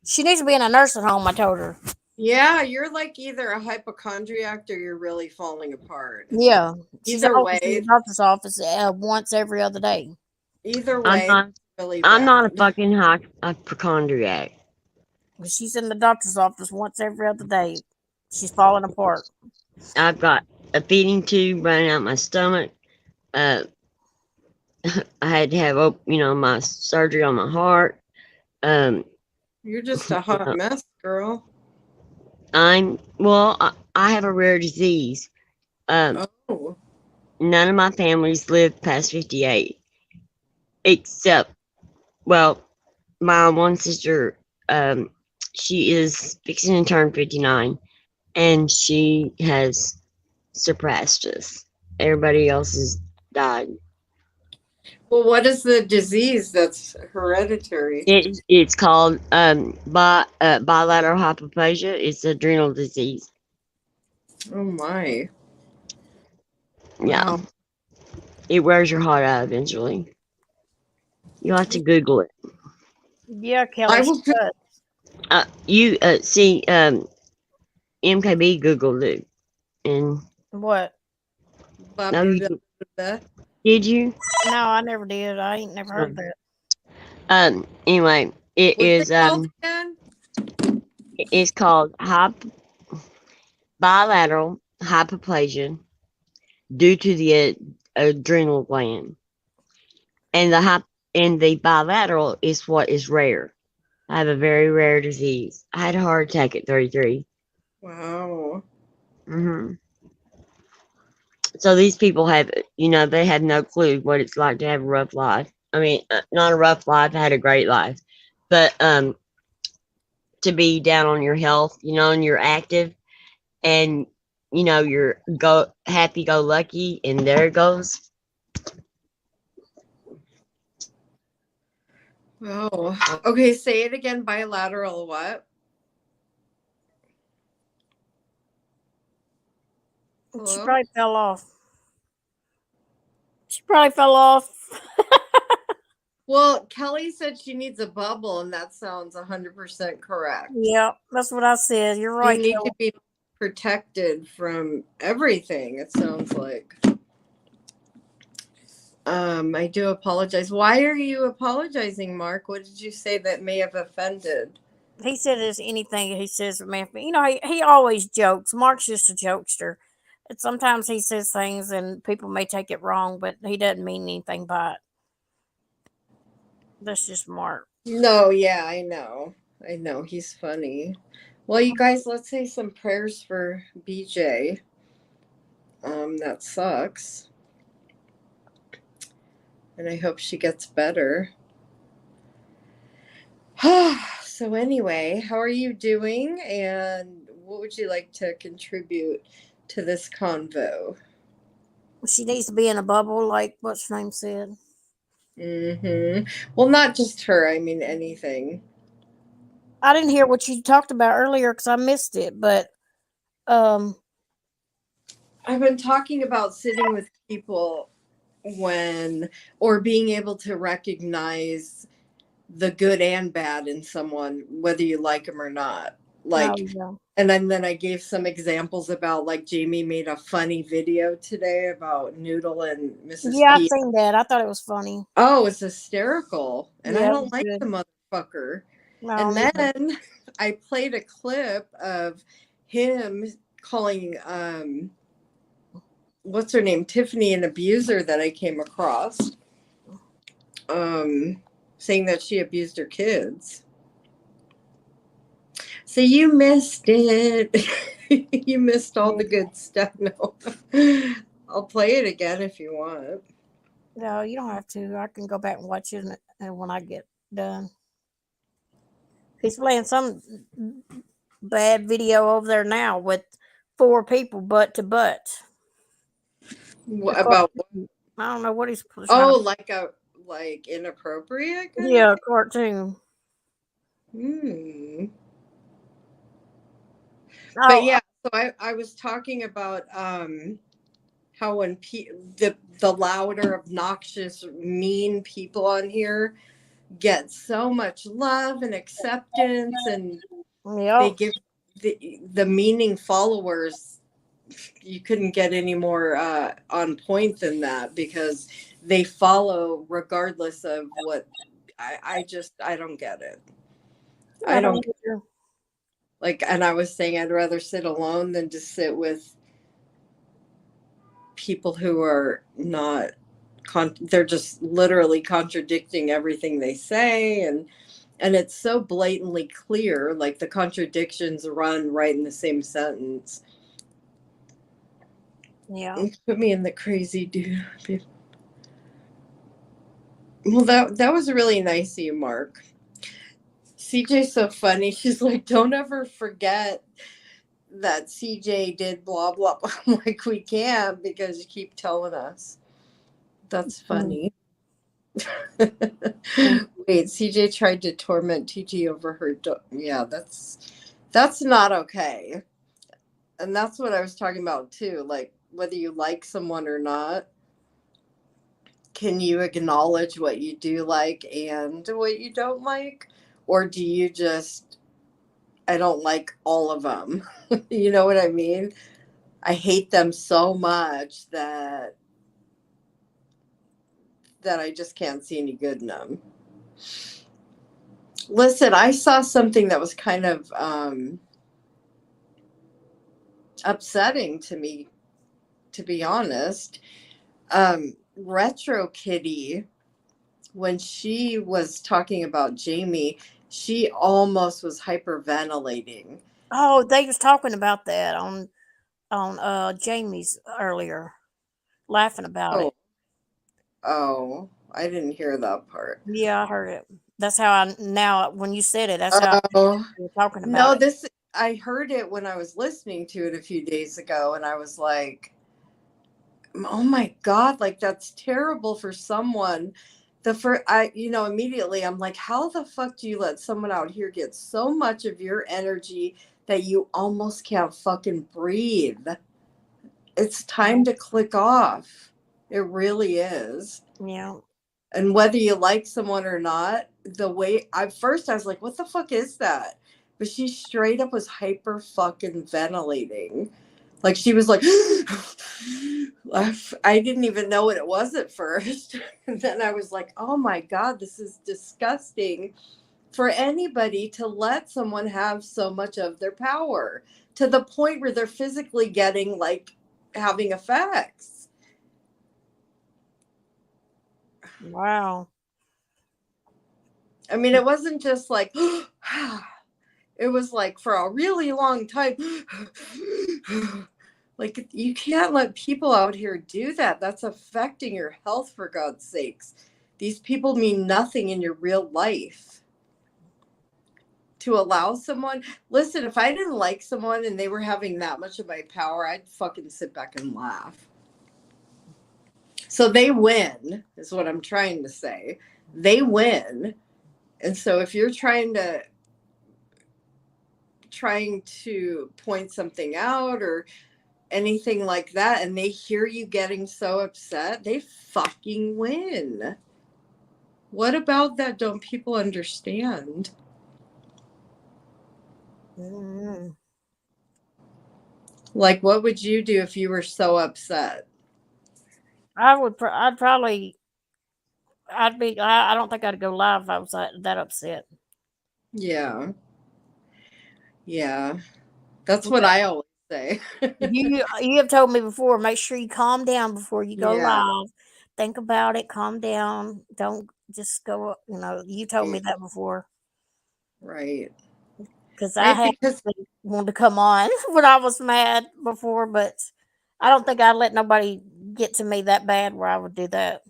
She needs to be in a nursing home, I told her. Yeah, you're like either a hypochondriac or you're really falling apart. Yeah. She's Either way, in the doctor's office once every other day. Either way, I'm not a fucking hypochondriac. She's in the doctor's office once every other day. She's falling apart. I've got a feeding tube running out my stomach. I had to have my surgery on my heart. You're just a hot mess, girl. I have a rare disease. None of my families live past 58, except, my one sister. She is fixing to turn 59, and she has surpassed us. Everybody else has died. Well, what is the disease that's hereditary? It's called bilateral hyperplasia. It's adrenal disease. Oh my. Yeah, Wow. it wears your heart out eventually. You have to Google it. Yeah, I Kelly, she will just does. You see MKB Googled it, and What? blah, no, blah, blah, blah. did you? No, I never did. I ain't never heard that. Anyway, it What's is it called again? it's called bilateral hyperplasia due to the adrenal gland, and the bilateral is what is rare. I have a very rare disease. I had a heart attack at 33. Wow. hmm So these people have, they have no clue what it's like to have a rough life. I mean, not a rough life. I had a great life, but to be down on your health, and you're active, and you're happy go lucky, and there it goes. Wow. Okay, say it again. Bilateral what? She Hello? probably fell off. She probably fell off. Well, Kelly said she needs a bubble, and that sounds 100% correct. Yeah, that's what I said. You're You right, need Kelly. to be protected from everything, it sounds like. I do apologize. Why are you apologizing, Mark? What did you say that may have offended? He said it's anything he says with me. He always jokes. Mark's just a jokester. And sometimes he says things and people may take it wrong, but he doesn't mean anything by it. That's just Mark. No, yeah, I know. I know. He's funny. Well, you guys, let's say some prayers for BJ. That sucks. And I hope she gets better. So anyway, how are you doing? And what would you like to contribute to this convo? She needs to be in a bubble, like what's her name said. Well, not just her. I mean, anything. I didn't hear what you talked about earlier because I missed it, but um, I've been talking about sitting with people or being able to recognize the good and bad in someone, whether you like them or not. oh Like, yeah, and then I gave some examples about, like, Jamie made a funny video today about Noodle and Mrs. yeah, I P. seen that. I thought it was funny. Oh, it's hysterical. And I Yeah, it don't was like good. the motherfucker. No, And me neither. then I played a clip of him calling what's her name, Tiffany, an abuser that I came across, saying that she abused her kids. So you missed it. You missed all the good stuff. No, I'll play it again if you want. No, you don't have to. I can go back and watch it and when I get done. He's playing some bad video over there now with 4 people butt to butt. About I don't know what he's trying oh, to. like inappropriate kind of Yeah, thing. cartoon. But Oh, yeah, so I was talking about how when the louder, obnoxious, mean people on here get so much love and acceptance, and they yep. give the meaning followers, you couldn't get any more on point than that, because they follow regardless of what. I don't get it. I I don't don't either. like, and I was saying I'd rather sit alone than to sit with people who are not they're just literally contradicting everything they say, and it's so blatantly clear, like the contradictions run right in the same sentence. Yeah. Put me in the crazy dude. Well, that was really nice of you, Mark. CJ's so funny. She's like, don't ever forget that CJ did blah blah blah. I'm like, we can't, because you keep telling us. That's Mm. funny. Wait, CJ tried to torment TT over her. Yeah, that's not okay. And that's what I was talking about too. Like, whether you like someone or not, can you acknowledge what you do like and what you don't like? Or do you just, I don't like all of them? You know what I mean? I hate them so much that I just can't see any good in them. Listen, I saw something that was kind of upsetting to me, to be honest. Retro Kitty, when she was talking about Jamie, she almost was hyperventilating. Oh, they was talking about that on Jamie's earlier, laughing about it. Oh, I didn't hear that part. Yeah, I heard it. That's how I now when you said it, that's how Oh, we were talking no, about it. I heard it when I was listening to it a few days ago, and I was like, oh my God, like that's terrible for someone. Immediately I'm like, how the fuck do you let someone out here get so much of your energy that you almost can't fucking breathe? It's time to click off. It really is. Yeah. And whether you like someone or not, the way I was like, what the fuck is that? But she straight up was hyper fucking ventilating. Like she was like, I didn't even know what it was at first. And then I was like, oh my God, this is disgusting for anybody to let someone have so much of their power to the point where they're physically getting like having effects. Wow. I mean, it wasn't just like, it was like for a really long time. Like, you can't let people out here do that. That's affecting your health, for God's sakes. These people mean nothing in your real life. To allow someone, listen, if I didn't like someone and they were having that much of my power, I'd fucking sit back and laugh. So they win, is what I'm trying to say. They win. And so if you're trying to point something out or anything like that, and they hear you getting so upset, they fucking win. What about that don't people understand? Mm-hmm. Like, what would you do if you were so upset? I'd probably. I don't think I'd go live if I was that upset. Yeah. That's what I always say. You have told me before. Make sure you calm down before you go Yeah. live. Think about it. Calm down. Don't just go. You told me that before. Right. Because I had wanted to come on when I was mad before, but I don't think I'd let nobody get to me that bad where I would do that.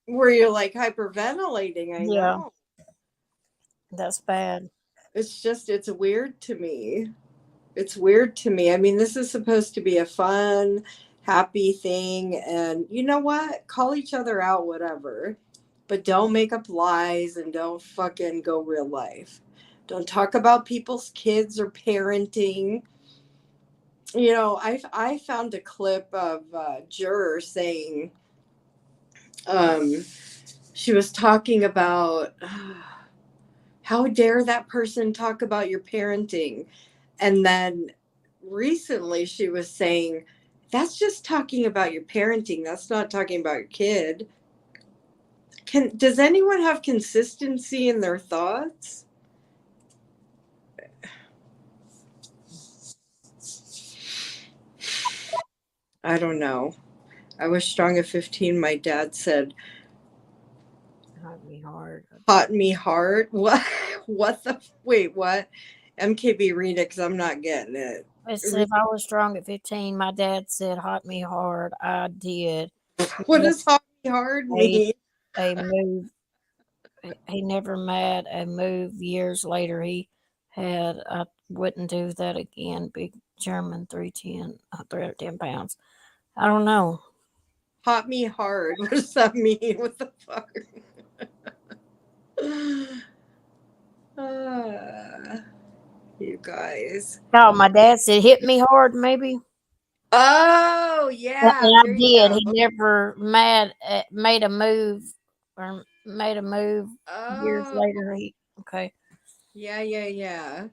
Where you're like hyperventilating, I Yeah, know. that's bad. It's weird to me. It's weird to me. I mean, this is supposed to be a fun, happy thing. And you know what? Call each other out, whatever. But don't make up lies and don't fucking go real life. Don't talk about people's kids or parenting. I found a clip of a juror saying, she was talking about, how dare that person talk about your parenting? And then recently she was saying, that's just talking about your parenting. That's not talking about your kid. Does anyone have consistency in their thoughts? I don't know. I was strong at 15. My dad said, Hot me hard. hot me hard. What? Wait, what? MKB, read it because I'm not getting it. It said if I was strong at 15, my dad said hot me hard. I did. What does hot me hard mean? A move. He never made a move. Years later, he had. I wouldn't do that again. Big German, 310 pounds. I don't know. Hot me hard. What does that mean? What the fuck? You guys. Oh, my dad said hit me hard, maybe. Oh, And yeah. I There you did. go. He never made a move or made a move years Oh, later. Okay. yeah.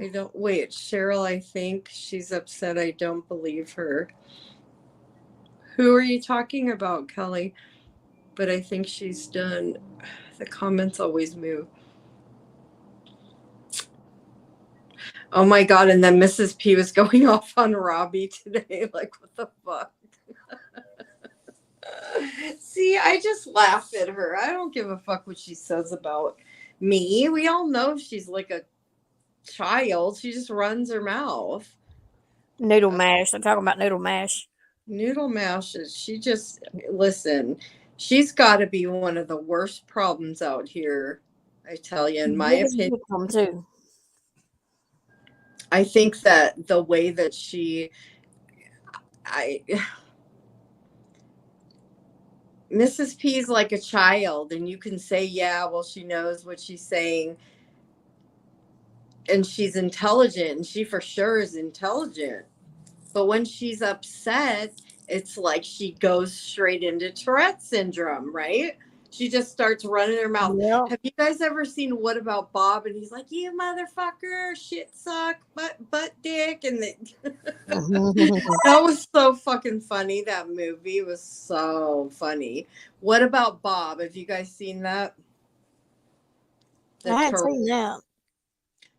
I don't wait, Cheryl. I think she's upset. I don't believe her. Who are you talking about, Kelly? But I think she's done. The comments always move. Oh my God. And then Mrs. P was going off on Robbie today. Like, what the fuck? See, I just laugh at her. I don't give a fuck what she says about me. We all know she's like a child. She just runs her mouth. Noodle mash. I'm talking about noodle mash. Noodle mash is, she just, listen, she's got to be one of the worst problems out here. I tell you, in my opinion. Too. I think that the way that Mrs. P is like a child, and you can say, yeah, well, she knows what she's saying, and she's intelligent, and she for sure is intelligent. But when she's upset, it's like she goes straight into Tourette's syndrome, right? She just starts running her mouth. Yep. Have you guys ever seen What About Bob? And he's like, you motherfucker, shit suck, butt dick. And that was so fucking funny. That movie was so funny. What About Bob? Have you guys seen that? I hadn't seen that.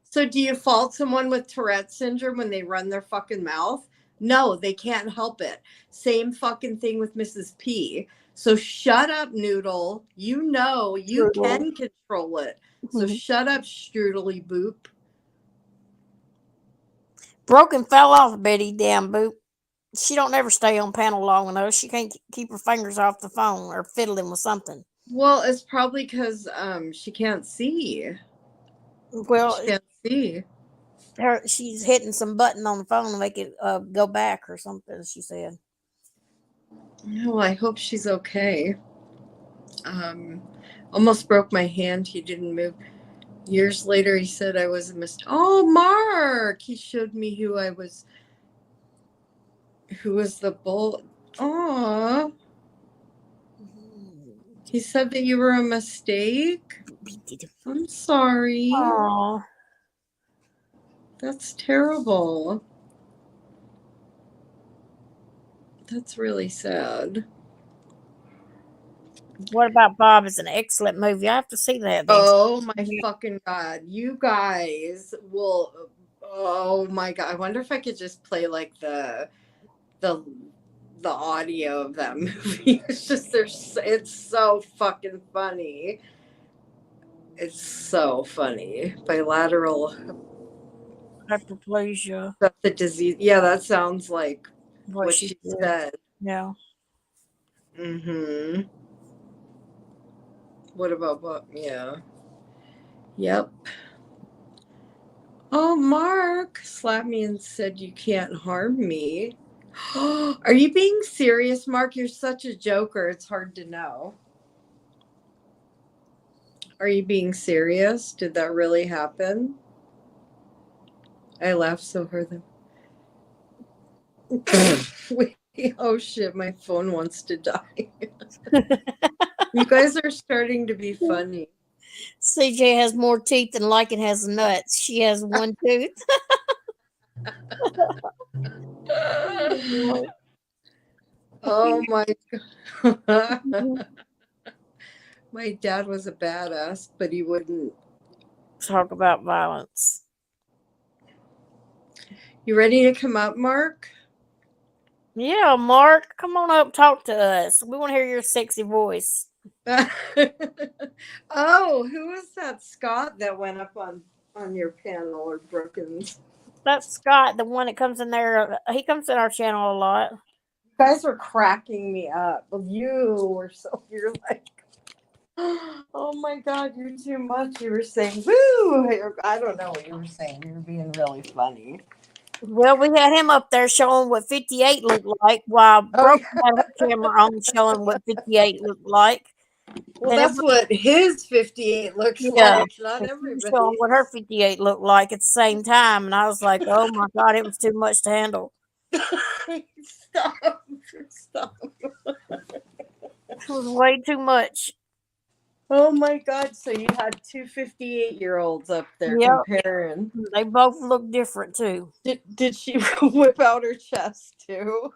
So do you fault someone with Tourette's syndrome when they run their fucking mouth? No, they can't help it. Same fucking thing with Mrs. P. So shut up, Noodle. You know you can control it. So shut up, Strudely Boop. Broken fell off, Betty, damn boop. She don't ever stay on panel long enough. She can't keep her fingers off the phone or fiddling with something. Well, it's probably because she can't see. Well, she can't see. She's hitting some button on the phone to make it go back or something, she said. No, I hope she's okay. Almost broke my hand. He didn't move. Years later, he said I was a mistake. Oh, Mark! He showed me who was the bull. Aw. He said that you were a mistake. I'm sorry. Aww. That's terrible. That's really sad. What About Bob is an excellent movie. I have to see that. Oh my fucking God. You guys will. Oh my God. I wonder if I could just play like the audio of that movie. It's just it's so fucking funny. It's so funny. Bilateral hyperplasia. That's the disease. Yeah, that sounds like what she said. Yeah. Mm-hmm. What about what? Yeah. Yep. Oh, Mark slapped me and said you can't harm me. Are you being serious, Mark? You're such a joker. It's hard to know. Are you being serious? Did that really happen? I laughed so hard. Wait, oh shit, my phone wants to die. You guys are starting to be funny. CJ has more teeth than Lycan has nuts. She has one tooth. Oh my God. My dad was a badass, but he wouldn't talk about violence. You ready to come up, Mark? Yeah, Mark, come on up, talk to us. We want to hear your sexy voice. Oh, who was that Scott that went up on your panel or Brookins? That's Scott, the one that comes in there. He comes in our channel a lot. You guys were cracking me up. You're like, oh my God, you're too much. You were saying, woo. I don't know what you were saying. You were being really funny. Well, we had him up there showing what 58 looked like, while Oh, Broken yeah. had her camera on showing what 58 looked like. Well, Then that's what his 58 looks yeah, like, not and she was showing everybody's. what her 58 looked like at the same time, and I was like, "Oh my god, it was too much to handle. Stop. Stop. It was way too much." Oh my God. So you had two 58-year-olds up there Yep, comparing. they both look different too. Did she whip out her chest too?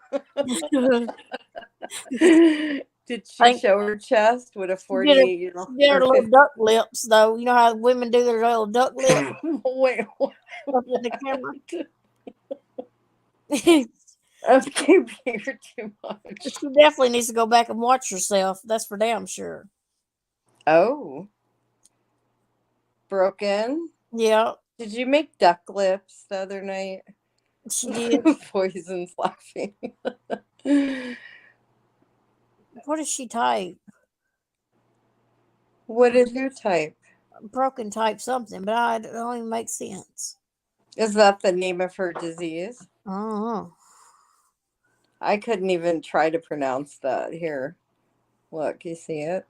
Did she Think show her chest with a she did her, 48-year-old she did her or little 50? duck lips though. You know how women do their little duck lip Wait, what? up to the camera. Okay, you're too much. She definitely needs to go back and watch herself. That's for damn sure. Oh, broken. Yeah, Did you make duck lips the other night? she did. Poison's laughing. What does she type? What did you type? Broken type something, but I it don't even make sense. Is that the name of her disease? I don't know. I couldn't even try to pronounce that. Here, look, you see it?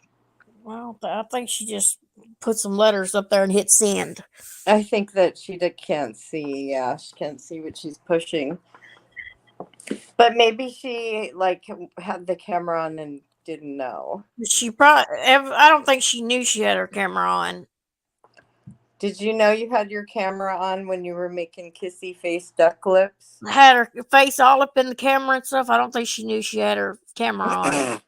Well, I think she just put some letters up there and hit send. I think that she can't see. Yeah, she can't see what she's pushing. But maybe she like had the camera on and didn't know. She probably, I don't think she knew she had her camera on. Did you know you had your camera on when you were making kissy face duck lips? Had her face all up in the camera and stuff. I don't think she knew she had her camera on.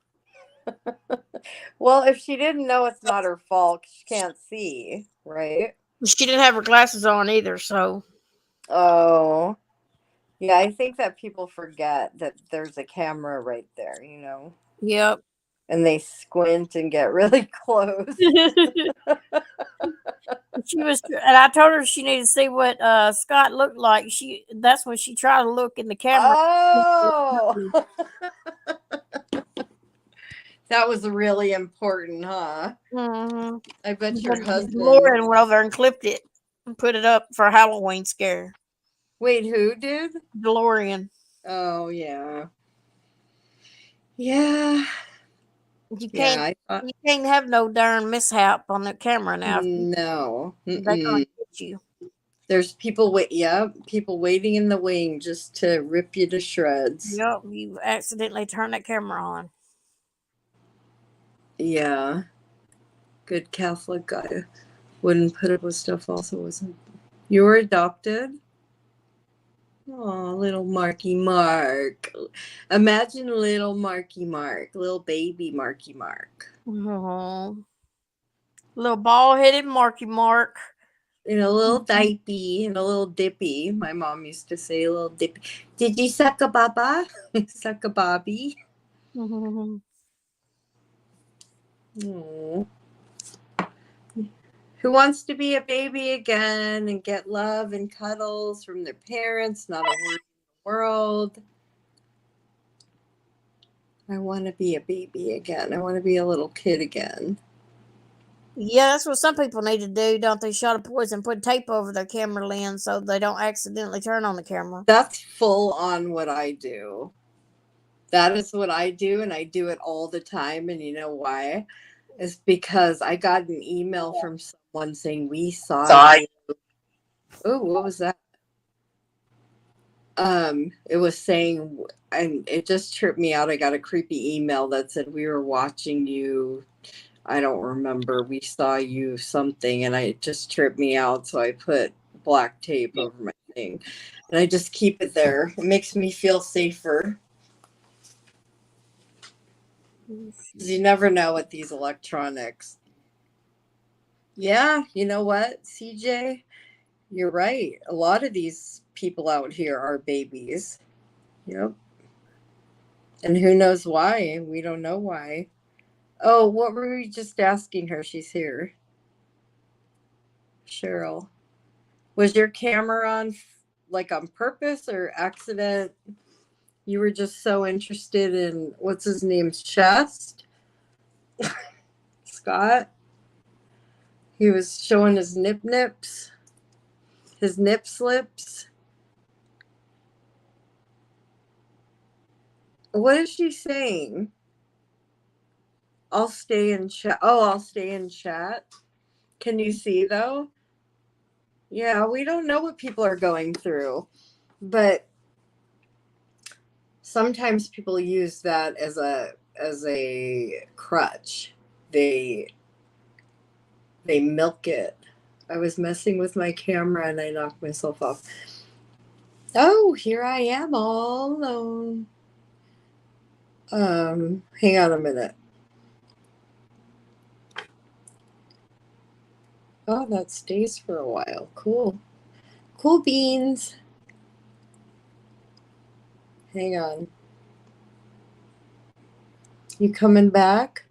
Well, if she didn't know, it's not her fault. She can't see, right? She didn't have her glasses on either, so Oh, yeah. I think that people forget that there's a camera right there, yep. and they squint and get really close. She was, and I told her she needed to see what Scott looked like. That's when she tried to look in the camera. Oh, that was really important, huh? Mm-hmm. I bet your husband. Lauren went over and clipped it and put it up for a Halloween scare. Wait, who did? DeLorean. Oh, yeah. Yeah. You Yeah, can't I thought. you can't have no darn mishap on the camera now. No. They're gonna Mm-mm. get you. There's people people waiting in the wing just to rip you to shreds. Yep, you accidentally turn that camera on. Yeah. Good Catholic guy. Wouldn't put up with stuff also, wasn't. You were adopted? Oh, little Marky Mark. Imagine little Marky Mark, little baby Marky Mark. Mm-hmm. Little bald-headed Marky Mark. And a little dippy and a little dippy. My mom used to say a little dippy. Did you suck a baba? Suck a bobby? Mm-hmm. Aww. Who wants to be a baby again and get love and cuddles from their parents? Not a word in the world. I want to be a baby again. I want to be a little kid again. Yeah, that's what some people need to do, don't they? Shot a poison, put tape over their camera lens so they don't accidentally turn on the camera. That's full on what I do. That is what I do, and I do it all the time. And you know why? It's because I got an email from someone saying, we saw you. Oh, what was that? It was saying, and it just tripped me out. I got a creepy email that said, we were watching you. I don't remember. We saw you something, and it just tripped me out. So I put black tape over my thing, and I just keep it there. It makes me feel safer. You never know with these electronics. Yeah, you know what, CJ? You're right. A lot of these people out here are babies. Yep. And who knows why? We don't know why. Oh, what were we just asking her? She's here. Cheryl. Was your camera on like on purpose or accident? You were just so interested in what's his name's chest? Scott? He was showing his nip slips. What is she saying? I'll stay in chat. Oh, I'll stay in chat. Can you see though? Yeah, we don't know what people are going through, but sometimes people use that as a crutch. They milk it. I was messing with my camera and I knocked myself off. Oh, here I am all alone. Hang on a minute. Oh, that stays for a while. Cool. Cool beans. Hang on. You coming back?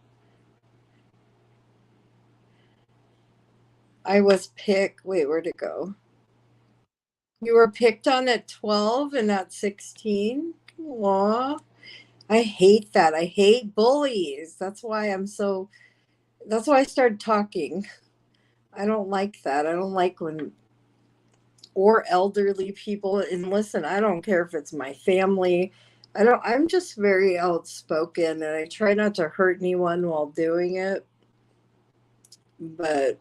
I was picked. Wait, where'd it go? You were picked on at 12 and at 16? Aw. I hate that. I hate bullies. That's why I started talking. I don't like that. I don't like when, or elderly people, and listen, I don't care if it's my family. I'm just very outspoken and I try not to hurt anyone while doing it. But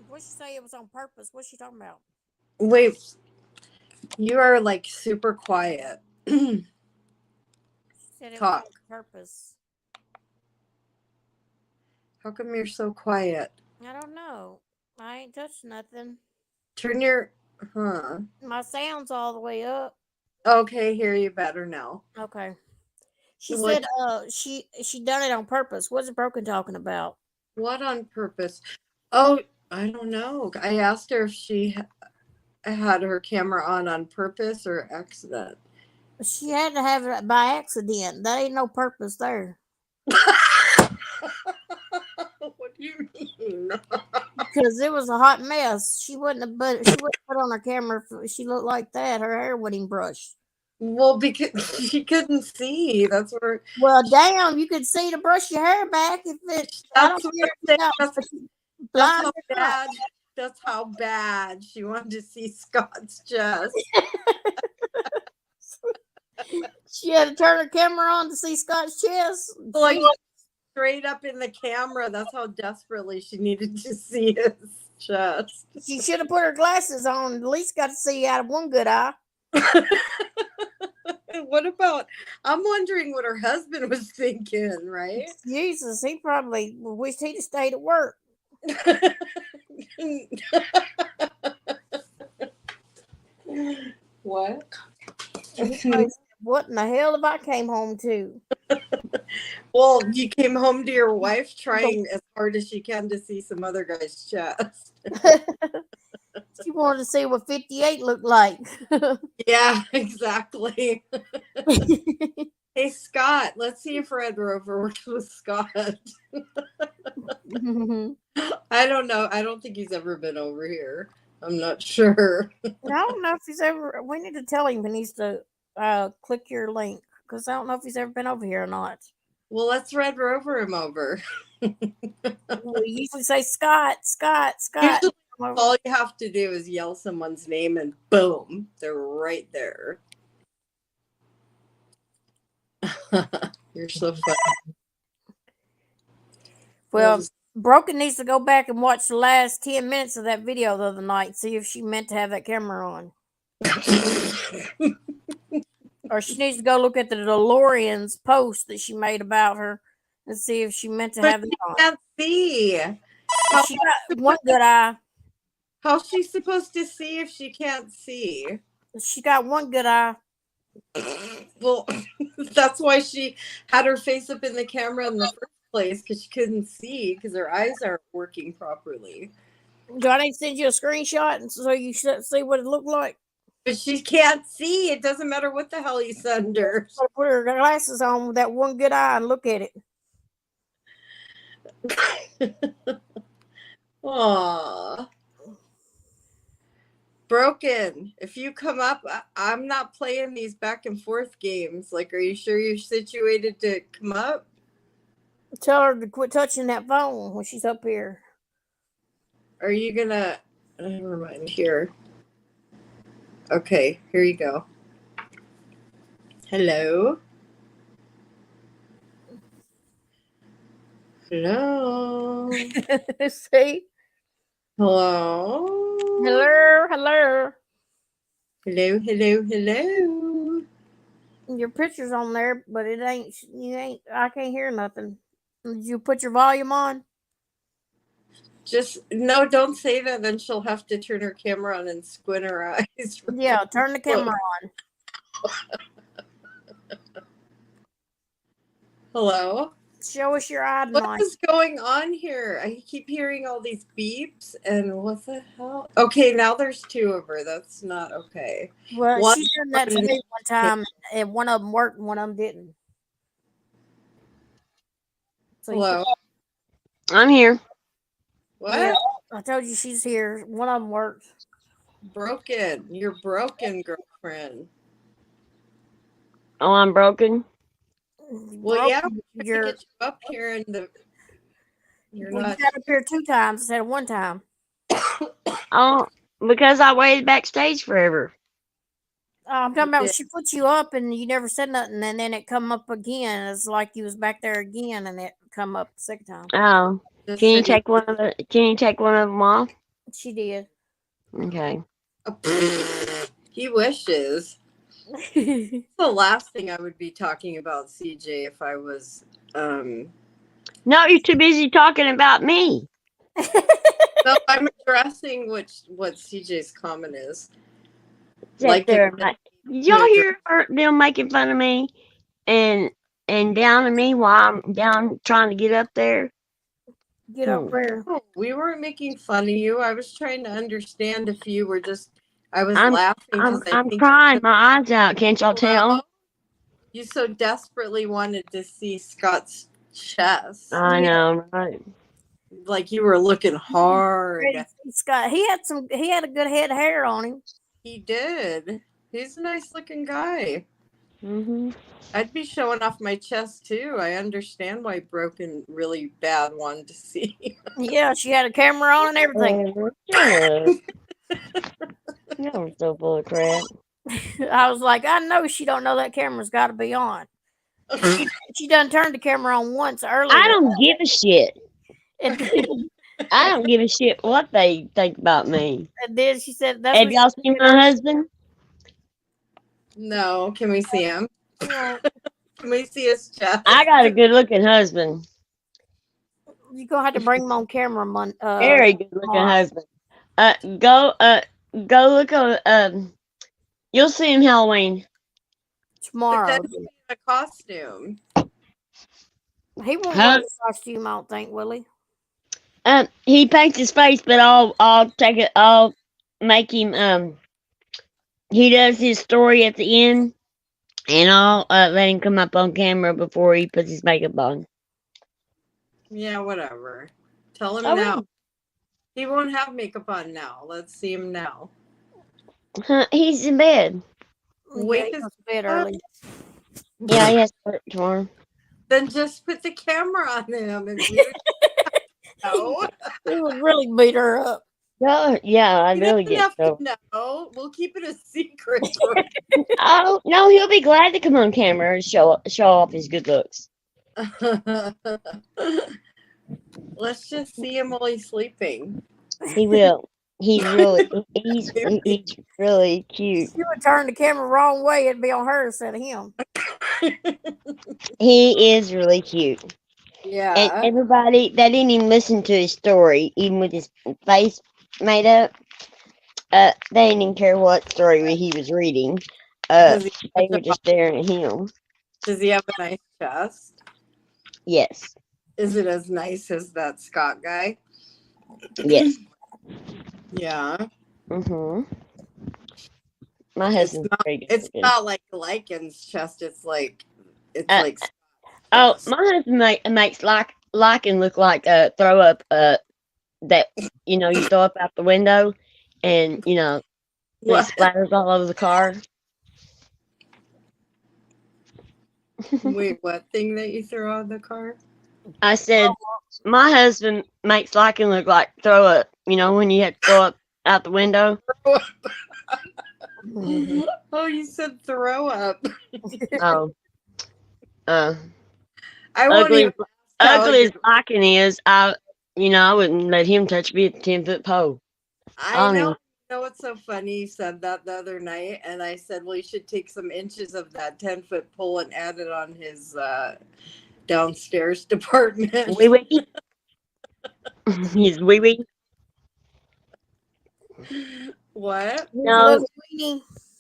What'd she say it was on purpose? What's she talking about? wait, you are like super quiet. She said it Talk. was on purpose. How come you're so quiet? I don't know. I ain't touched nothing. Turn your My sound's all the way up. Okay, hear you better now. Okay. She What- said she done it on purpose. What's Broken talking about? What on purpose? Oh, I don't know. I asked her if she had her camera on purpose or accident. She had to have it by accident. That ain't no purpose there. What do you mean? Because it was a hot mess. She wouldn't put on her camera if she looked like that. Her hair wouldn't even brush. Well, because she couldn't see. That's where. Well, damn, you could see to brush your hair back if it. I don't That's what care. I'm saying. That's Blind how or not. bad. That's how bad she wanted to see Scott's chest. She had to turn her camera on to see Scott's chest. Like straight up in the camera. That's how desperately she needed to see his chest. She should have put her glasses on. At least got to see out of one good eye. What about? I'm wondering what her husband was thinking, right? Jesus, he probably wished he'd have stayed at work. What? What in the hell have I came home to? Well, you came home to your wife trying as hard as she can to see some other guy's chest. She wanted to see what 58 looked like. Yeah, exactly. Hey, Scott, let's see if Red Rover works with Scott. I don't know. I don't think he's ever been over here. I'm not sure. I don't know if he's ever. We need to tell him he needs to click your link because I don't know if he's ever been over here or not. Well, let's Red Rover him over. We usually say Scott. Usually, all you have to do is yell someone's name and boom, they're right there. You're so funny. Well, Broken needs to go back and watch the last 10 minutes of that video the other night, see if she meant to have that camera on. Or she needs to go look at the DeLorean's post that she made about her and see if she meant to have it on. Can't see. She got one good eye. How's she supposed to see if she can't see? She got one good eye. Well, that's why she had her face up in the camera in the first place, because she couldn't see because her eyes aren't working properly. Do I need to send you a screenshot and so you should see what it looked like? But she can't see. It doesn't matter what the hell you send her. So put her glasses on with that one good eye and look at it. Aww. Broken. If you come up, I'm not playing these back and forth games. Like, are you sure you're situated to come up? Tell her to quit touching that phone when she's up here. Are you gonna? Never mind. Here. Okay, here you go. Hello. Hello. See? Hello. Hello, hello. Hello, hello, hello. Your picture's on there, but it ain't. I can't hear nothing. Did you put your volume on? Just no, don't say that. Then she'll have to turn her camera on and squint her eyes. Yeah, turn the camera on. Hello. Show us your eye What line. is going on here? I keep hearing all these beeps, and what the hell? Okay, now there's two of her. That's not okay. Well, One- she done that to me one time, and one of them worked and one of them didn't. So Hello. I'm here. What? Yeah, I told you she's here. One of them worked. Broken. You're broken, girlfriend. Oh, I'm broken. Well, yeah, we're You're, gonna get you up here, and you're well, not. you got up here 2 times instead of 1 time. Oh, because I waited backstage forever. I'm talking about when Yeah. she put you up and you never said nothing, and then it come up again. It's like you was back there again, and it come up the second time. Oh, Just can you so take one of the? Can you take one of them off? She did. Okay. He wishes. The last thing I would be talking about, CJ, if I was. No, you're too busy talking about me. No, I'm addressing what CJ's comment is. Sit Like there. it- Did y'all hear them making fun of me and down on me while I'm down trying to get up there? Get up there. No, we weren't making fun of you. I was trying to understand if you were just. I was I'm laughing because I'm crying my eyes out. Can't y'all tell? You so desperately wanted to see Scott's chest. I know, right? Like you were looking hard. Scott, he had a good head of hair on him. He did. He's a nice looking guy. Mhm. I'd be showing off my chest too. I understand why Broken really bad wanted to see. Yeah, she had a camera on and everything. You're so full of crap. I was like, I know she don't know that camera's got to be on. She done turned the camera on once earlier. I don't give a shit. And I don't give a shit what they think about me. then she said, "That's Have what y'all seen my husband? No, can we see him? she want." Can we see his chest? I got a good looking husband. You're gonna have to bring him on camera, Very good looking tomorrow. husband. Go look on. You'll see him Halloween. Tomorrow. But that's a costume. He won't Huh? wear the costume, I don't think, will he? He paints his face, but I'll take it. I'll make him. He does his story at the end, and I'll let him come up on camera before he puts his makeup on. Yeah, whatever. Tell him Oh, now. He won't have makeup on now. Let's see him now. He's in bed. Wake Yeah, he his goes to bed up. early. Yeah, he has to work tomorrow. Then just put the camera on him and we would know. He would really beat her up. Yeah, I He really doesn't get have so. to know. We'll keep it a secret. Oh no, he'll be glad to come on camera and show off his good looks. Let's just see him while he's sleeping. He will. He's really really cute. If you would turn the camera wrong way, it'd be on her instead of him. He is really cute. And Yeah. everybody that didn't even listen to his story, even with his face made up, they didn't even care what story he was reading. They were just staring at him. Does he have a nice chest? Yes. Is it as nice as that Scott guy? Yes. Yeah. Mhm. My husband's very good It's looking. not like Lycan's chest. It's like Oh, my husband makes Lycan look like throw up that you throw up out the window and it What? splatters all over the car. Wait, what thing that you throw out of the car? I said my husband makes Lycan look like throw up. When you have to throw up out the window. Oh, you said throw up. Oh. I won't Ugly. even ask ugly as Lycan is, I wouldn't let him touch me at the 10-foot pole. I know. You know what's so funny? You said that the other night, and I said, well, you should take some inches of that 10-foot pole and add it on his downstairs department. Wee wee. He's wee wee. What? No,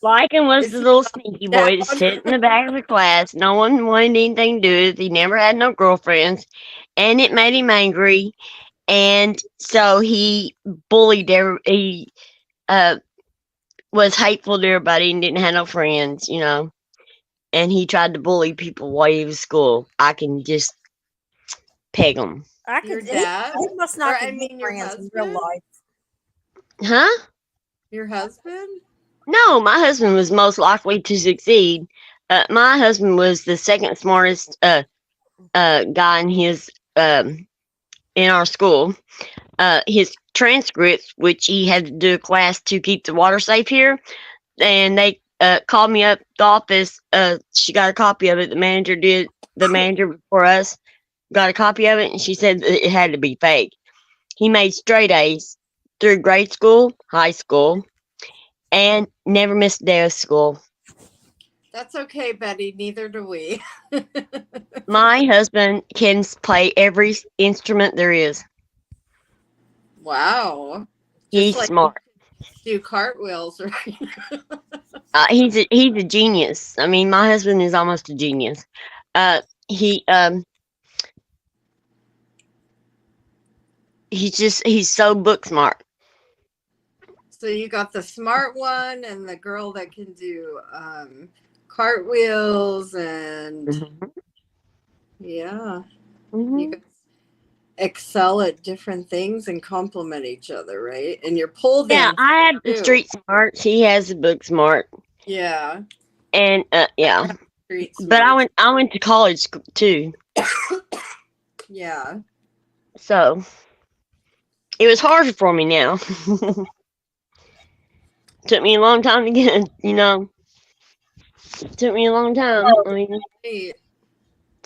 Lycan was the little sneaky boy that sat in the back of the class. No one wanted anything to do with it. He never had no girlfriends, and it made him angry. And so he bullied he was hateful to everybody and didn't have no friends, and he tried to bully people while he was in school. I can just peg him. Your dad? He must not Or, be your friends in real husband? life. Huh? Your husband? No, my husband was most likely to succeed. My husband was the second smartest guy in our school. His transcripts, which he had to do a class to keep the water safe here, and they called me up the office. She got a copy of it. The manager did. The manager before us got a copy of it, and she said that it had to be fake. He made straight A's through grade school, high school, and never missed a day of school. That's okay, Betty. Neither do we. My husband can play every instrument there is. Wow. He's smart. Do cartwheels, right? He's a genius. I mean, my husband is almost a genius. He's so book smart. So you got the smart one and the girl that can do cartwheels and yeah. You guys excel at different things and complement each other, right? And you're pole dancing. Yeah, I have the street smarts. He has the book smart. Yeah. And yeah. But I went to college too. Yeah. So it was harder for me now. Took me a long time to get, Took me a long time. I mean,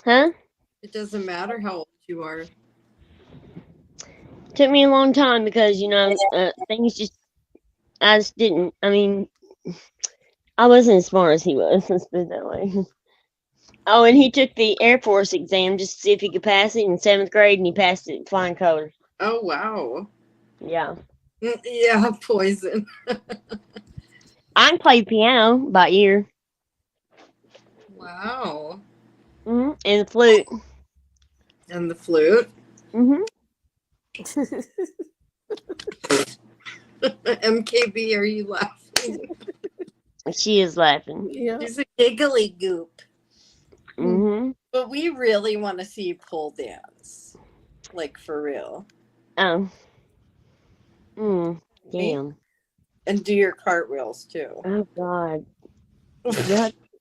huh? It doesn't matter how old you are. Took me a long time because, things I just didn't, I wasn't as smart as he was, let's put it that way. Oh, and he took the Air Force exam just to see if he could pass it in 7th grade, and he passed it flying colors. Oh, wow. Yeah. Yeah, poison. I can play piano by ear. Wow. And the flute. And the flute? MKB, are you laughing? She is laughing. Yeah. She's a giggly goop. But we really want to see you pole dance. Like, for real. Oh. Damn. And do your cartwheels, too. Oh, God.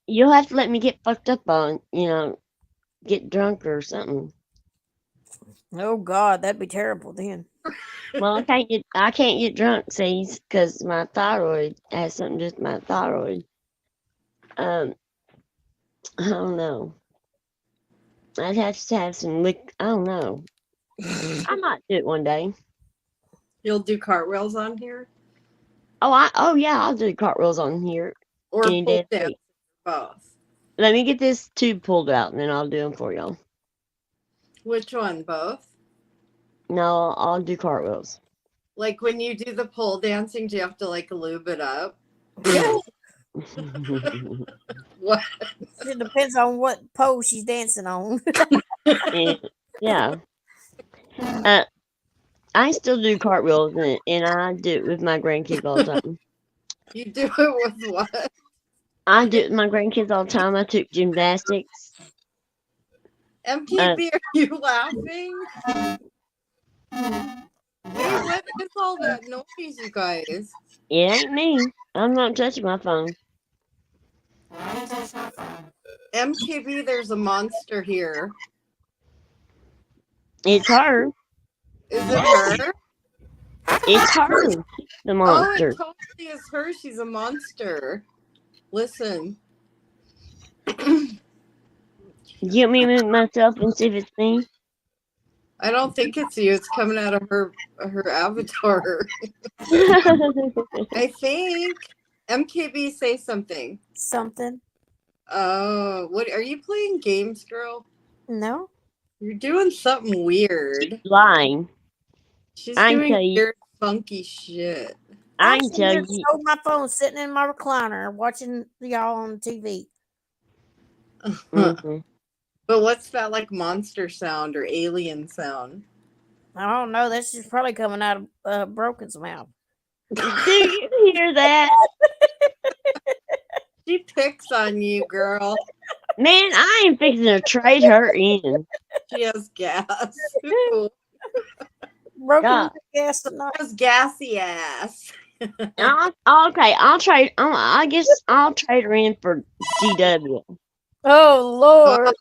You'll have to let me get fucked up on, get drunk or something. Oh, God, that'd be terrible then. Well, I can't get drunk, see, because my thyroid has something to do with my thyroid. I don't know. I'd have to have some I don't know. I might do it one day. You'll do cartwheels on here? Oh yeah, I'll do cartwheels on here. Or pole dance, both. Let me get this tube pulled out, and then I'll do them for y'all. Which one, both? No, I'll do cartwheels. Like when you do the pole dancing, do you have to like lube it up? Yeah. What? It depends on what pose she's dancing on. Yeah. I still do cartwheels, and I do it with my grandkids all the time. You do it with what? I do it with my grandkids all the time. I took gymnastics. MKB, are you laughing? Hey, what is all that noise, you guys? It ain't me. I'm not touching my phone. MKB, there's a monster here. It's her. Is it her? It's her. The monster. Oh, it totally is her. She's a monster. Listen. Get me with myself and see if it's me. I don't think it's you. It's coming out of her avatar. I think. MKB, say something. Something. Oh, what are you playing games, girl? No. You're doing something weird. Lying. She's I can doing tell you. weird, funky shit. I I'm can sitting tell here you. holding my phone, sitting in my recliner, watching y'all on TV. Mhm. But what's that like monster sound or alien sound? I don't know. That's just probably coming out of Broken's mouth. Do you hear that? She picks on you, girl. Man, I am fixing to trade her in. She has gas. Broken God. gas tonight. Has gassy ass. Okay, I guess I'll trade her in for GW. Oh Lord.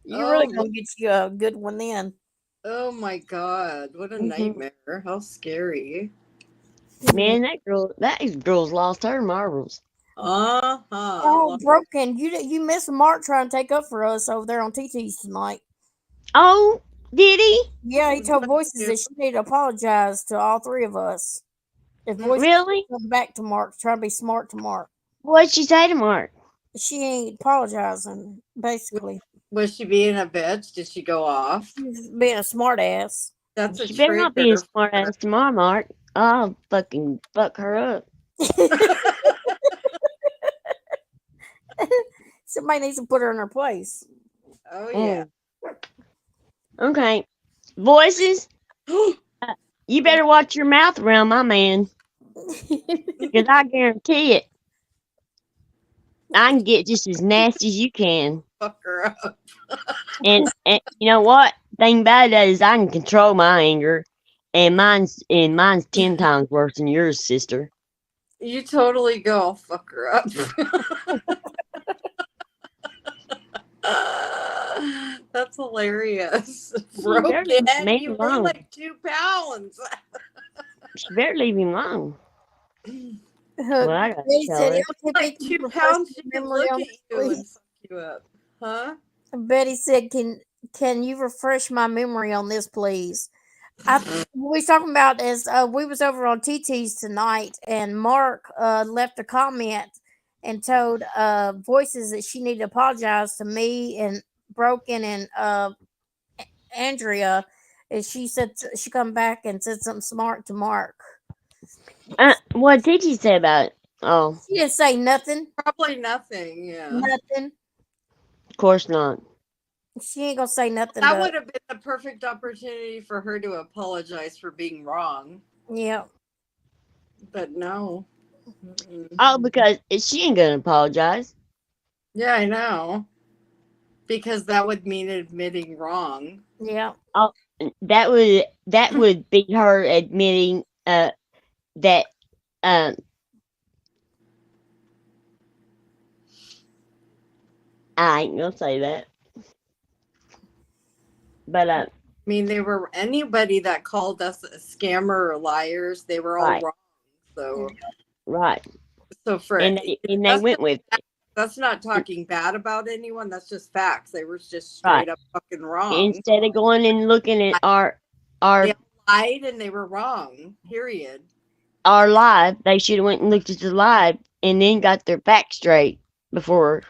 You're really Oh, gonna get you a good one then. oh my god, what a Mhm. nightmare. How scary. Man, that girl's lost her marbles. Uh-huh. Oh, Broken, you missed Mark trying to take up for us over there on TT's tonight. Oh, did he? Yeah, he told What Voices did he that she need to apologize to all three of us. If Mm. Voices Really? come back to Mark, try to be smart to Mark. What'd she say to Mark? She ain't apologizing, basically. Was she being a bitch? Did she go off? She's being a smart ass. That's a She better not be a trigger. smart ass tomorrow, Mark. I'll fucking fuck her up. Somebody needs to put her in her place. Oh yeah. Okay. Voices, you better watch your mouth around my man. Because I guarantee it. I can get just as nasty as you can. Fuck her up. And you know what? Thing about it is I can control my anger. And mine's 10 times worse than yours, sister. You totally go, I'll fuck her up. That's hilarious. She better Broken. leave me You weigh alone. like 2 pounds. She better leave him alone. Well, I gotta Betty tell said, her. "LTP, Like can you 2 refresh pounds, my she can memory look on at this, you and please?" suck you up. Huh? Betty said, "Can you refresh my memory on this, please?" We was talking about as we was over on TT's tonight, and Mark left a comment and told Voices that she needed to apologize to me and Broken and Andrea, and she said she come back and said something smart to Mark. What did she say about it? Oh, She didn't say nothing. Probably nothing, yeah. Nothing. of course not. She ain't gonna say nothing. That would have been the perfect opportunity for her to apologize for being wrong. Yeah. But no. Mm-mm. Oh, because she ain't gonna apologize. Yeah, I know. Because that would mean admitting wrong. Yeah. Oh, that would be her admitting that I ain't gonna say that. But I mean, they were anybody that called us a scammer or liars, they were all Right. wrong. So right. for And they went with it. that's not talking bad about anyone. That's just facts. They were just straight up fucking wrong. Instead of going and looking at our They lied and they were wrong. Period. our live, they should have went and looked at the live and then got their facts straight before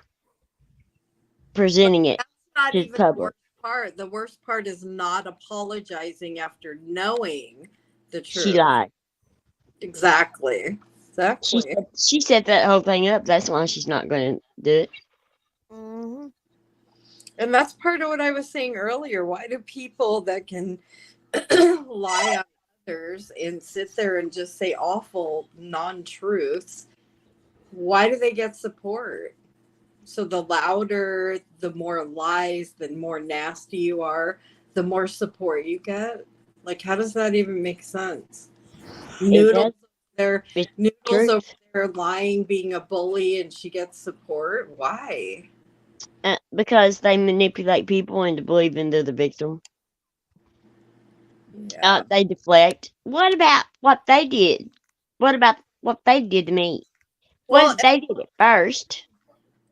presenting it That's not to even the the public. worst part. The worst part is not apologizing after knowing the truth. She lied. Exactly. She set that whole thing up. That's why she's not going to do it. Mm-hmm. And that's part of what I was saying earlier. Why do people that can lie on others and sit there and just say awful non-truths, why do they get support? So the louder, the more lies, the more nasty you are, the more support you get. Like, how does that even make sense? Noodles over there lying, being a bully, and she gets support. Why? Because they manipulate people into believing they're the victim. Yeah. They deflect. What about what they did? What about what they did to me? Well, They did it first.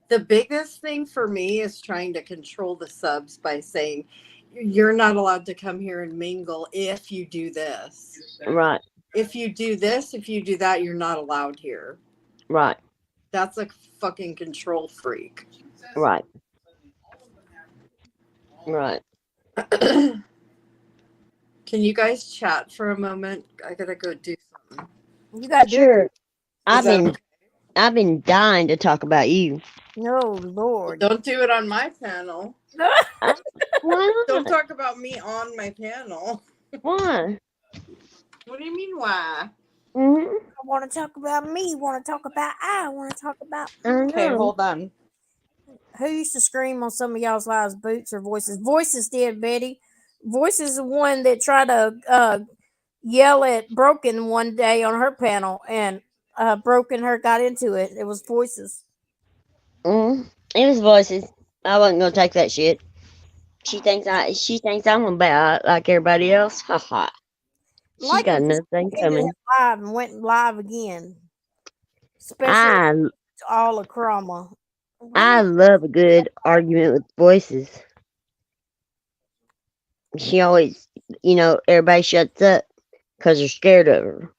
The biggest thing for me is trying to control the subs by saying, you're not allowed to come here and mingle if you do this. Right. If you do this, if you do that, you're not allowed here. Right. That's a fucking control freak. Right. Right. Can you guys chat for a moment? I gotta go do something. You got to do Sure. it. I've been dying to talk about you. Oh, Lord. Don't do it on my panel. Why Don't not? talk about me on my panel. Why? What do you mean, why? Mm-hmm. I want to talk about me. Want to talk about I want to talk about. I Okay, know. hold on. Who used to scream on some of y'all's lives? Boots or Voices? Voices did, Betty. Voices is the one that tried to yell at Broken one day on her panel, and Broken her got into it. It was Voices. It was Voices. I wasn't gonna take that shit. She thinks I'm bad like everybody else. Ha ha. She's Like got it just nothing ended coming. it live and went live again. Especially I all of Chroma. I love a good argument with Voices. She always, everybody shuts up because they're scared of her.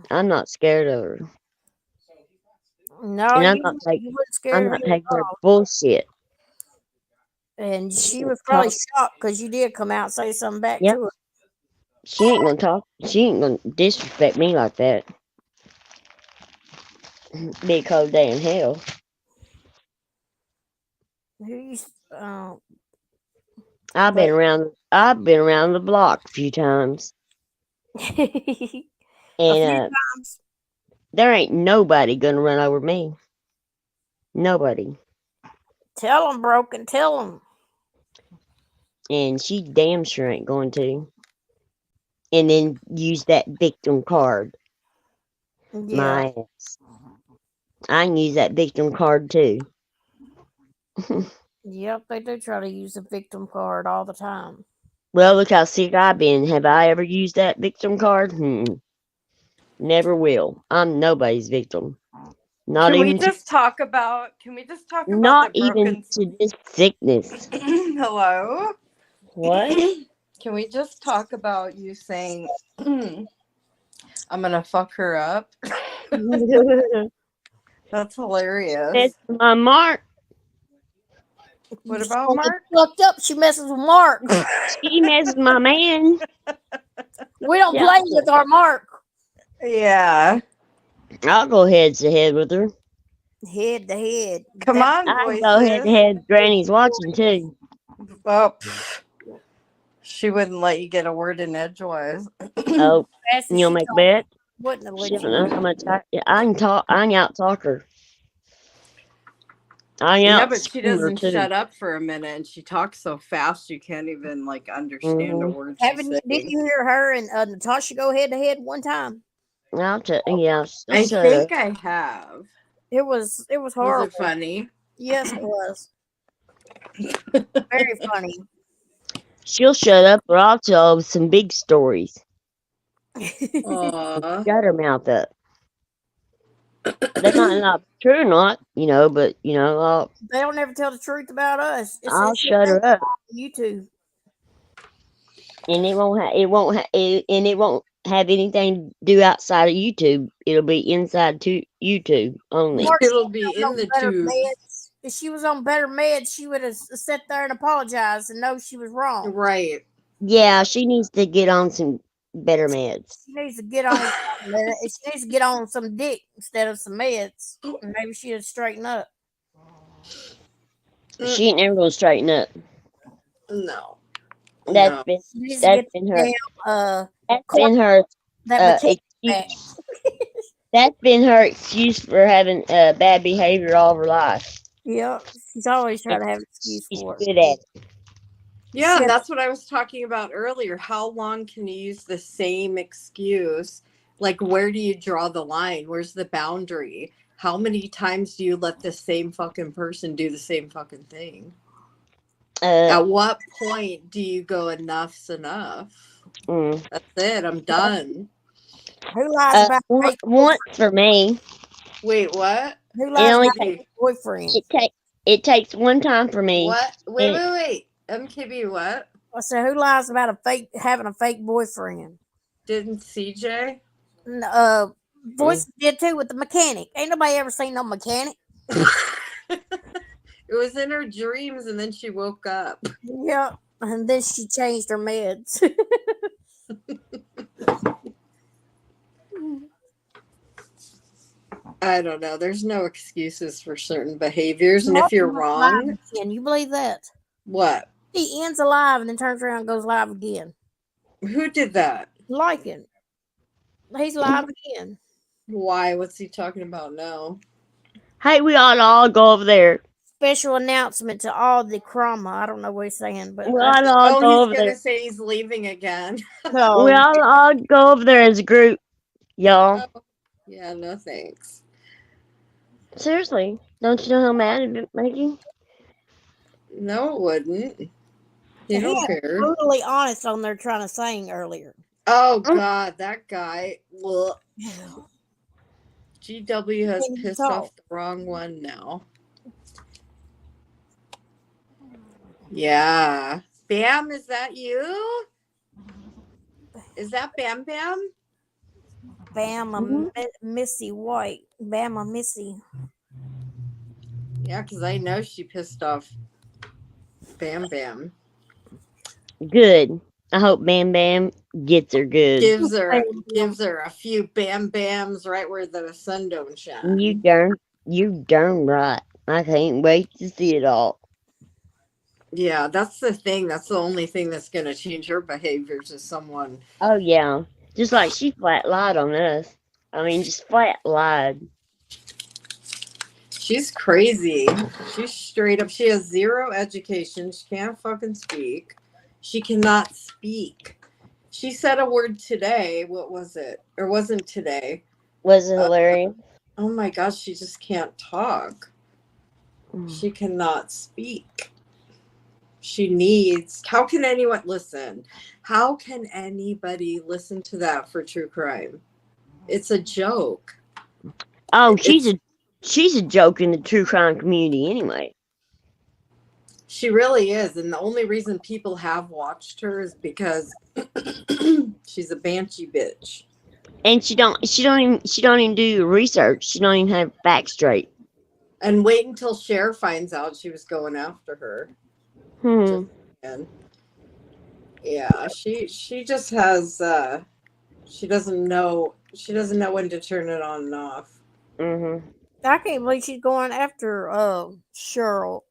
I'm not scared of her, No, and you weren't scared I'm of not her at taking her all. bullshit. And She she ain't was probably talk. shocked because you did come out and say something back Yep. to her. She ain't gonna talk. She ain't gonna disrespect me like that. Big cold day in hell. Who used I've been around the block a few times, a few and times. there ain't nobody gonna run over me. Nobody. Tell them, Broken. Tell them. And she damn sure ain't going to. And then use that victim card. Yeah. My ass. I can use that victim card too. Yep, they do try to use the victim card all the time. Well, look how sick I've been. Have I ever used that victim card? Never will. I'm nobody's victim. Not Can we even just talk about the not even broken to this sickness. Hello? What? Can we just talk about you saying I'm gonna fuck her up? That's hilarious. That's my mark. What You about don't get Mark? fucked up. She messes with Mark. She messes my man. We don't Yeah. play with our Mark. Yeah. I'll go head to head with her. Head to head. Come on, I Voices. go head to head. Granny's watching too. Oh, she wouldn't let you get a word in edgewise. Oh, Fast as you'll she make talks, bet. wouldn't have She let don't you. know how much I can talk. I can out talk her. I Yeah, out but she scream her doesn't too. shut up for a minute, and she talks so fast you can't even understand a Mhm. word she's Haven't you? Did saying. you hear her and Natasha go head to head one time? I'll tell. Yeah, she'll I shut think up. I have. It was Was horrible. it funny? Yes, it was very funny. She'll shut up, or I'll tell some big stories. Aww. Shut her mouth up. They might not be true or not, but I'll They don't ever tell the truth about us. I'll It's shut her up, YouTube. and it won't have anything to do outside of YouTube. It'll be inside to YouTube only. Mark, It'll be she was in on the better tube. meds. If she was on better meds, she would have sat there and apologized and know she was wrong. Right. Yeah, she needs to get on some better meds. She needs to get on. She needs to get on some dick instead of some meds. And maybe she'll straighten up. She ain't never gonna straighten up. No. That's No. been She needs to that's get been her that excuse. back. That's been her excuse for having bad behavior all of her life. Yeah, she's always trying to have an excuse She's for it. good at it. Yeah, Shit. that's what I was talking about earlier. How long can you use the same excuse? Like, where do you draw the line? Where's the boundary? How many times do you let the same fucking person do the same fucking thing? At what point do you go, enough's enough? That's it. I'm done. Who lies about once for me. Wait, what? Who lies only about takes- boyfriend? It takes one time for me. What? Wait. MKB what? I said, who lies about having a fake boyfriend? Didn't CJ? Voice did too with the mechanic. Ain't nobody ever seen no mechanic. It was in her dreams, and then she woke up. Yeah, and then she changed her meds. I don't know. There's no excuses for certain behaviors, and if you're wrong, can you believe that? what? He ends alive and then turns around and goes live again. Who did that? Lycan. He's live again. Why? What's he talking about now? Hey, we ought to all go over there. Special announcement to all the Krama. I don't know what he's saying, but We ought to all go he's over gonna there. say he's leaving again. no. We ought to all go over there as a group, y'all. Oh, yeah, no thanks. Seriously, don't you know how mad it'd make you? No, it wouldn't. You don't care. Brutally honest on there trying to sing earlier. Oh God, that guy. Well, GW has Can you pissed talk? off the wrong one now. Yeah. Bam, is that you? Is that Bam Bam? Bama Missy White. Bama Missy. Yeah, because I know she pissed off Bam Bam. Good. I hope Bam Bam gets her good. Gives her a few Bam Bams right where the sun don't shine. You darn right. I can't wait to see it all. Yeah, that's the thing. That's the only thing that's going to change her behaviors is someone. Oh yeah, just like she flat lied on us. I mean, just flat lied. She's crazy. She's straight up. She has zero education. She can't fucking speak. She cannot speak. She said a word today. What was it? Or wasn't today? Was it hilarious? Oh my gosh, she just can't talk. She cannot speak. She needs. How can anyone listen? How can anybody listen to that for true crime? It's a joke. Oh, she's a joke in the true crime community anyway. She really is, and the only reason people have watched her is because she's a banshee bitch. And she don't even do research. She don't even have facts straight. And wait until Cher finds out she was going after her. Yeah, she just has she doesn't know when to turn it on and off. I can't believe she's going after Cheryl.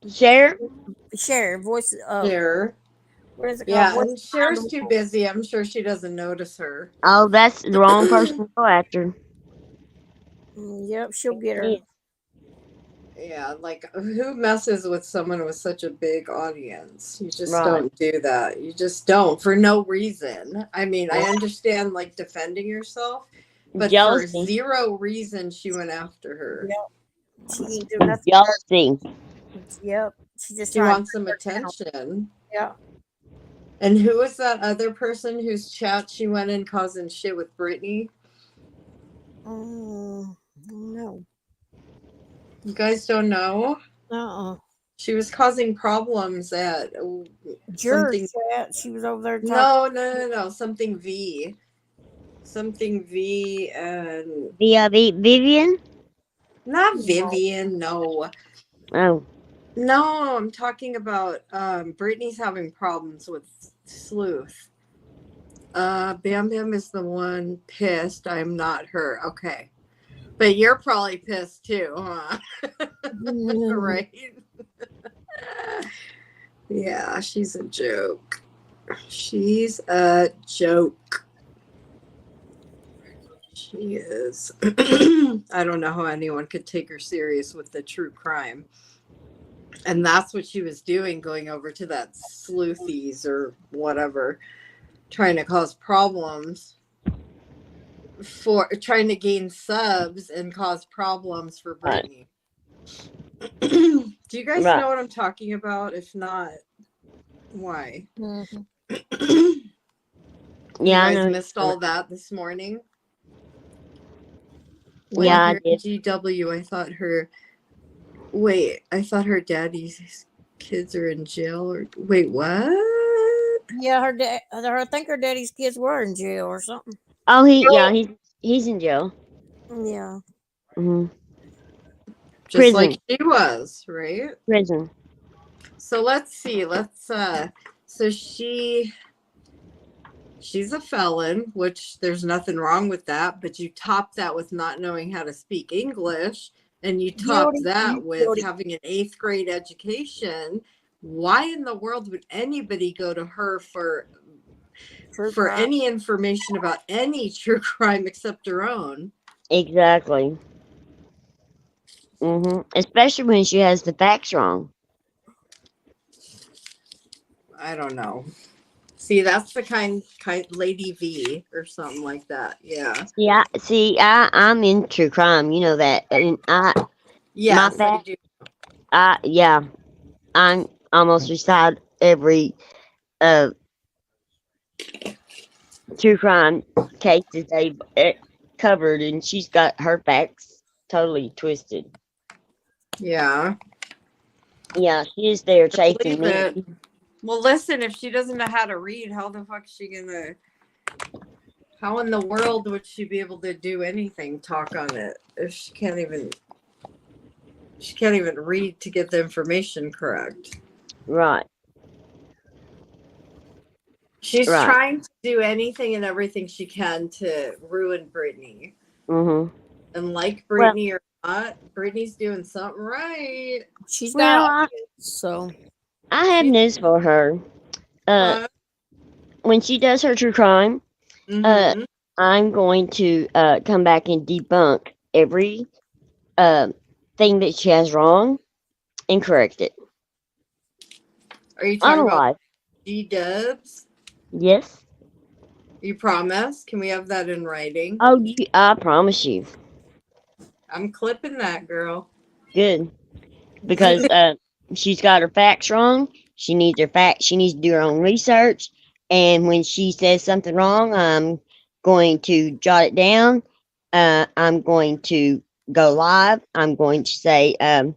Cher? Voice Cher. What is it called? Yeah, and Cher's too busy. I'm sure she doesn't notice her. Oh, that's the wrong person to go after. Yep, she'll get her. Yeah, like who messes with someone with such a big audience? You just Right. don't do that. You just don't for no reason. I mean, I understand like defending yourself, but Jealousy. for zero reason she went after her. Yep. She ain't doing nothing. Jealousy. Yep. She just She wants some attention. Yeah. And who was that other person whose chat she went in causing shit with Brittany? No. You guys don't know? She was causing problems at something. Chat. She was over there talking. No. Something V. Something V and Vivian? Not Vivian, no. Oh. No, I'm talking about Brittany's having problems with Sleuth. Bam Bam is the one pissed. I'm not her. Okay. But you're probably pissed too, huh? Right? Yeah, she's a joke. She's a joke. She is. I don't know how anyone could take her serious with the true crime. And that's what she was doing, going over to that Sleuthies or whatever, trying to cause problems for trying to gain subs and cause problems for Brittany. Do you guys know what I'm talking about? If not, why? Yeah, you guys missed all that this morning. When I did. GW, I thought her daddy's kids are in jail. Or wait, what? Yeah, I think her daddy's kids were in jail or something. Oh, he's in jail. Yeah. Hmm. Just Prison. like she was, right? Prison. So let's see. So she's a felon, which there's nothing wrong with that, but you top that with not knowing how to speak English, and you top Guilty. that with Guilty. having an 8th grade education. Why in the world would anybody go to her for True crime. any information about any true crime except her own? Exactly. Especially when she has the facts wrong. I don't know. See, that's the kind Lady V or something like that. Yeah. I'm in true crime. You know that. And Yes, I fact, do. yeah, I'm almost beside every true crime cases they've covered, and she's got her facts totally twisted. Yeah. Yeah, she is there I chasing believe it. me. Well, listen, if she doesn't know how to read, how the fuck is she gonna? How in the world would she be able to do anything? Talk on it if she can't even. She can't even read to get the information correct. Right. She's Right. trying to do anything and everything she can to ruin Brittany. Mm-hmm. And like Brittany or not, Brittany's doing something right. She's Well, got so I have news for her. When she does her true crime, Mm-hmm. I'm going to come back and debunk every thing that she has wrong and correct it. Are you talking about Unalive. G-dubs? Yes. You promise? Can we have that in writing? Oh, I promise you. I'm clipping that, girl. Good. Because she's got her facts wrong. She needs her facts. She needs to do her own research. And when she says something wrong, I'm going to jot it down. I'm going to go live. I'm going to say, you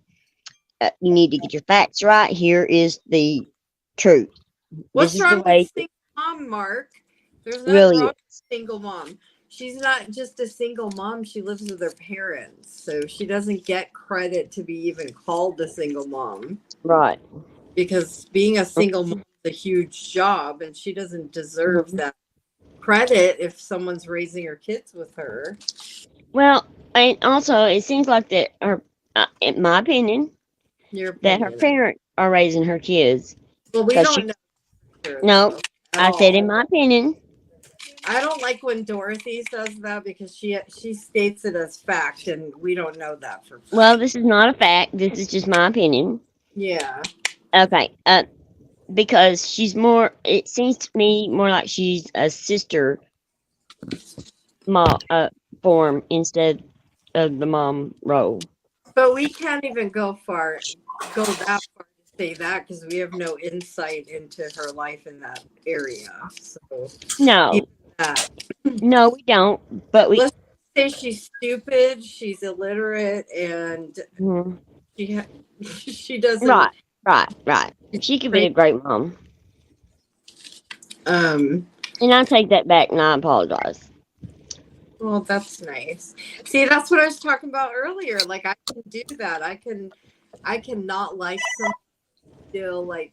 need to get your facts right. Here is the truth. What's This is the wrong way. with single mom, Mark? There's nothing Really wrong with single mom. She's not just a single mom. She lives with her parents. So she doesn't get credit to be even called a single mom. Right. Because being a single mom is a huge job, and she doesn't deserve that credit if someone's raising her kids with her. Well, and also it seems like that her, in my opinion, that her parents are raising her kids. Well, we don't know. No, I said in my opinion. I don't like when Dorothy says that because she states it as fact, and we don't know that for fact. Well, this is not a fact. This is just my opinion. Yeah. Okay. Because she's more. It seems to me more like she's a sister mom form instead of the mom role. But we can't even go that far to say that because we have no insight into her life in that area. So No. No, we don't. But we. Let's say she's stupid, she's illiterate, and she doesn't. Right. She could be a great mom. And I take that back, and I apologize. Well, that's nice. See, that's what I was talking about earlier. Like, I can do that. I can not like someone still like.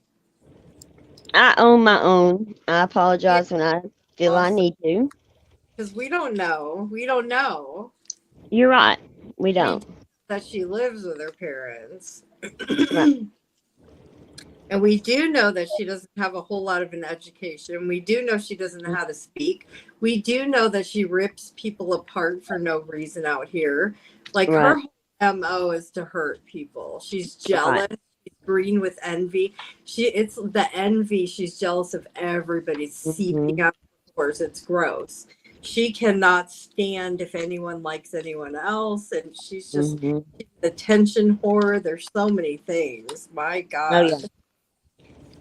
I own my own. I apologize when I feel I need to. Because we don't know. We don't know. You're right. We don't. That she lives with her parents. Right. And we do know that she doesn't have a whole lot of an education. We do know she doesn't know how to speak. We do know that she rips people apart for no reason out here. Like her whole MO is to hurt people. She's jealous. She's green with envy. It's the envy. She's jealous of everybody seeping out of course. It's gross. She cannot stand if anyone likes anyone else. And she's just the attention whore. There's so many things. My God. Oh,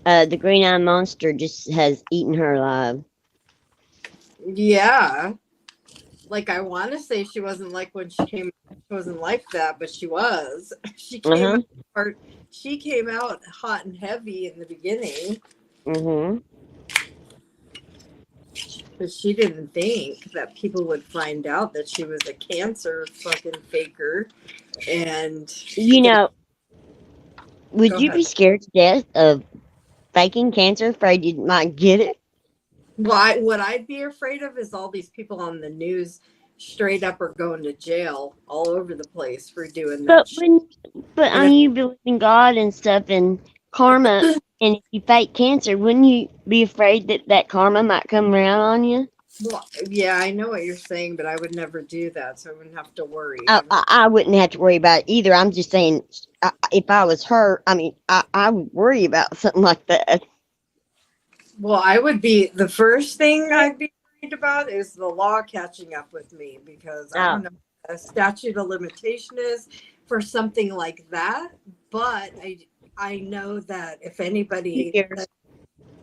yeah. The green-eyed monster just has eaten her alive. Yeah. Like, I want to say she wasn't like when she came, she wasn't like that, but she was. She came apart she came out hot and heavy in the beginning, Mm-hmm. but she didn't think that people would find out that she was a cancer fucking faker. And You know, would Go you ahead. be scared to death of faking cancer, afraid you might get it? what I'd be afraid of is all these people on the news straight up are going to jail all over the place for doing that But shit. but And I mean, you believe in God and stuff and karma, and if you fake cancer, wouldn't you be afraid that that karma might come around on you? Well, yeah, I know what you're saying, but I would never do that, so I wouldn't have to worry. I wouldn't have to worry about it either. I'm just saying, if I was her, I mean, I would worry about something like that. Well, I would be the first thing I'd be worried about is the law catching up with me, because I don't know what a statute of limitation is for something like that. But I know that if anybody, Years.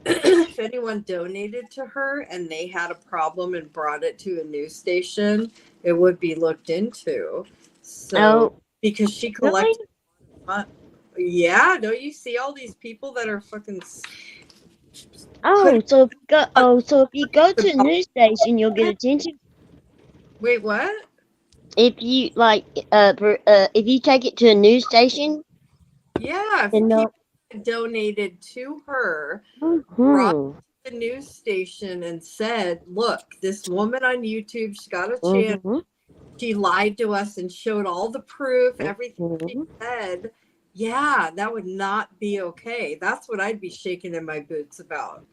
if anyone donated to her and they had a problem and brought it to a news station, it would be looked into. So Oh, because she really? collected, yeah, don't you see all these people that are fucking Oh, so if you go to a news station, you'll get attention. Wait, what? If you if you take it to a news station, Yeah, if then people they'll. donated to her, brought Mhm. to the news station and said, look, this woman on YouTube, she's got a channel. Mhm. She lied to us and showed all the proof, everything she Mhm. said. Yeah, that would not be okay. That's what I'd be shaking in my boots about.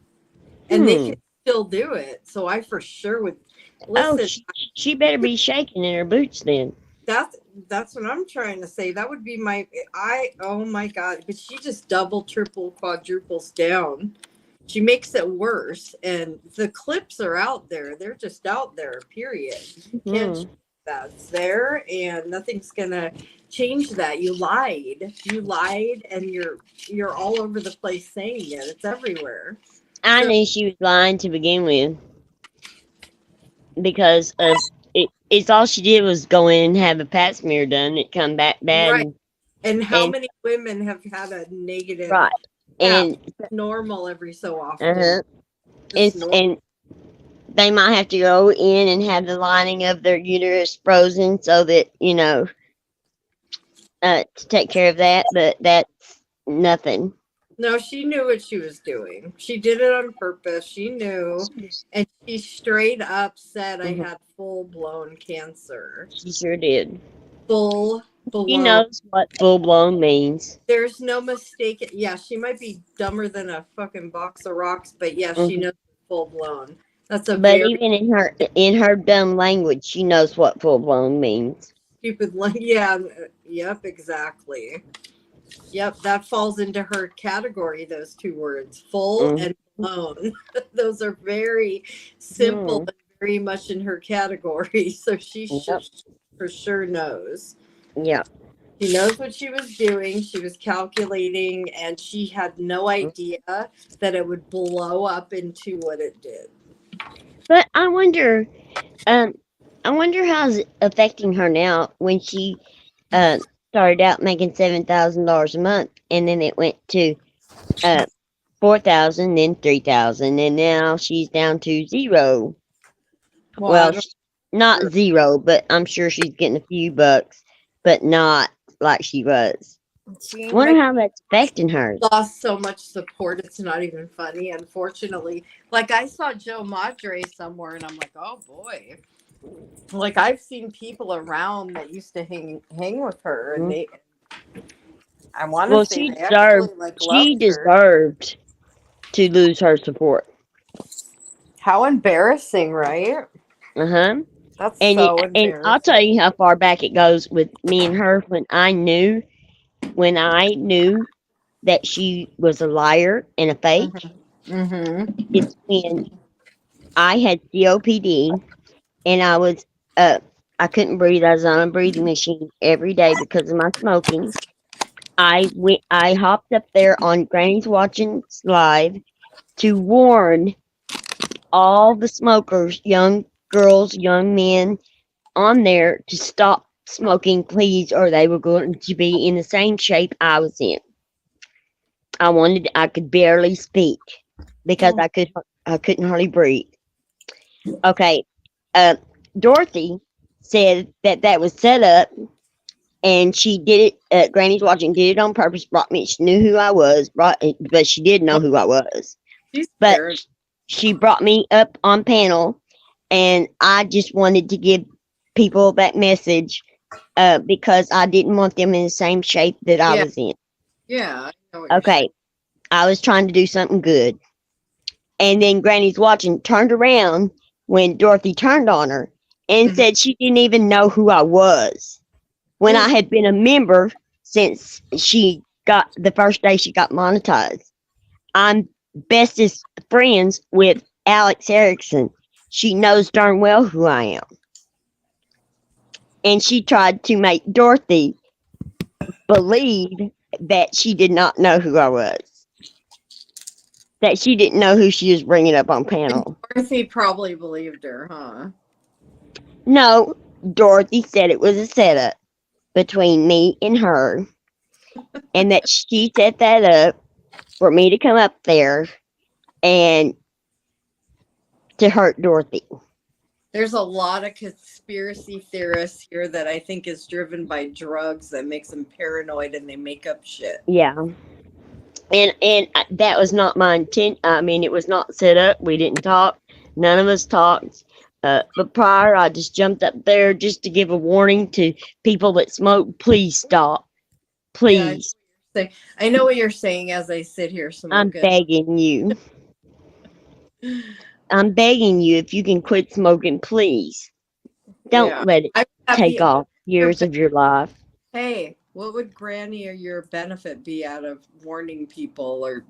And they can still do it. So I for sure would Oh, listen. she better be shaking in her boots then. That's what I'm trying to say. That would be oh my God, but she just double, triple, quadruples down. She makes it worse, and the clips are out there. They're just out there, period. Can't Mhm. change that. It's there, and nothing's gonna change that. You lied, and you're all over the place saying it. It's everywhere. I So- knew she was lying to begin with because of it. It's all she did was go in and have a pap smear done. It come back bad. Right. And how and many women have had a negative right, pap? and Normal every so often. it's and they might have to go in and have the lining of their uterus frozen so that to take care of that, but that's nothing. No, she knew what she was doing. She did it on purpose. She knew. And she straight up said I had full blown cancer. She sure did. Full She blown. knows what full blown means. There's no mistake. Yeah, she might be dumber than a fucking box of rocks, but yeah, she knows full blown. That's a But very even in her dumb language, she knows what full blown means. stupid line. Yeah, yep, exactly. Yep, that falls into her category, those two words, full and blown. Those are very simple and very much in her category. So she for sure knows. Yeah. She knows what she was doing. She was calculating, and she had no idea that it would blow up into what it did. But I wonder how it's affecting her now when she started out making $7,000 a month, and then it went to $4,000, then $3,000, and now she's down to zero. Well, not zero, but I'm sure she's getting a few bucks, but not like she was. Wonder how that's affecting her. Lost so much support, it's not even funny, unfortunately. Like, I saw Joe Madre somewhere, and I'm like, oh boy. Like, I've seen people around that used to hang with her, and I want to say they actually she deserved to lose her support. How embarrassing, right? That's so embarrassing. And I'll tell you how far back it goes with me and her when I knew that she was a liar and a fake. It's when I had COPD and I was I couldn't breathe. I was on a breathing machine every day because of my smoking. I hopped up there on Granny's Watching's Live to warn all the smokers, young girls, young men on there to stop smoking, please, or they were going to be in the same shape I was in. I could barely speak because Oh. I couldn't hardly breathe. Okay. Uh, Dorothy said that was set up, and she did it. Granny's watching did it on purpose. Brought me. She knew who I was. But she did know who I was. She's But scared. she brought me up on panel, and I just wanted to give people that message because I didn't want them in the same shape that I Yeah. was in. Yeah, I know what you're Okay, I was trying to do something good, and then Granny's watching turned around when Dorothy turned on her and Mhm. said she didn't even know who I was when I had been a member since she got the first day she got monetized. I'm bestest friends with Alex Erickson. She knows darn well who I am. And she tried to make Dorothy believe that she did not know who I was. That she didn't know who she was bringing up on panel. Dorothy probably believed her, huh? No, Dorothy said it was a setup between me and her. And that she set that up for me to come up there and to hurt Dorothy. There's a lot of conspiracy theorists here that I think is driven by drugs that makes them paranoid and they make up shit. Yeah. And that was not my intent. I mean, it was not set up. We didn't talk. None of us talked. But prior, I just jumped up there just to give a warning to people that smoke. Please stop. Please. Yeah, I know what you're saying as I sit here I'm smoking. begging you. I'm begging you, if you can quit smoking, please. Don't Yeah. let it I'm take happy. off years of your life. Hey, what would Granny or your benefit be out of warning people, or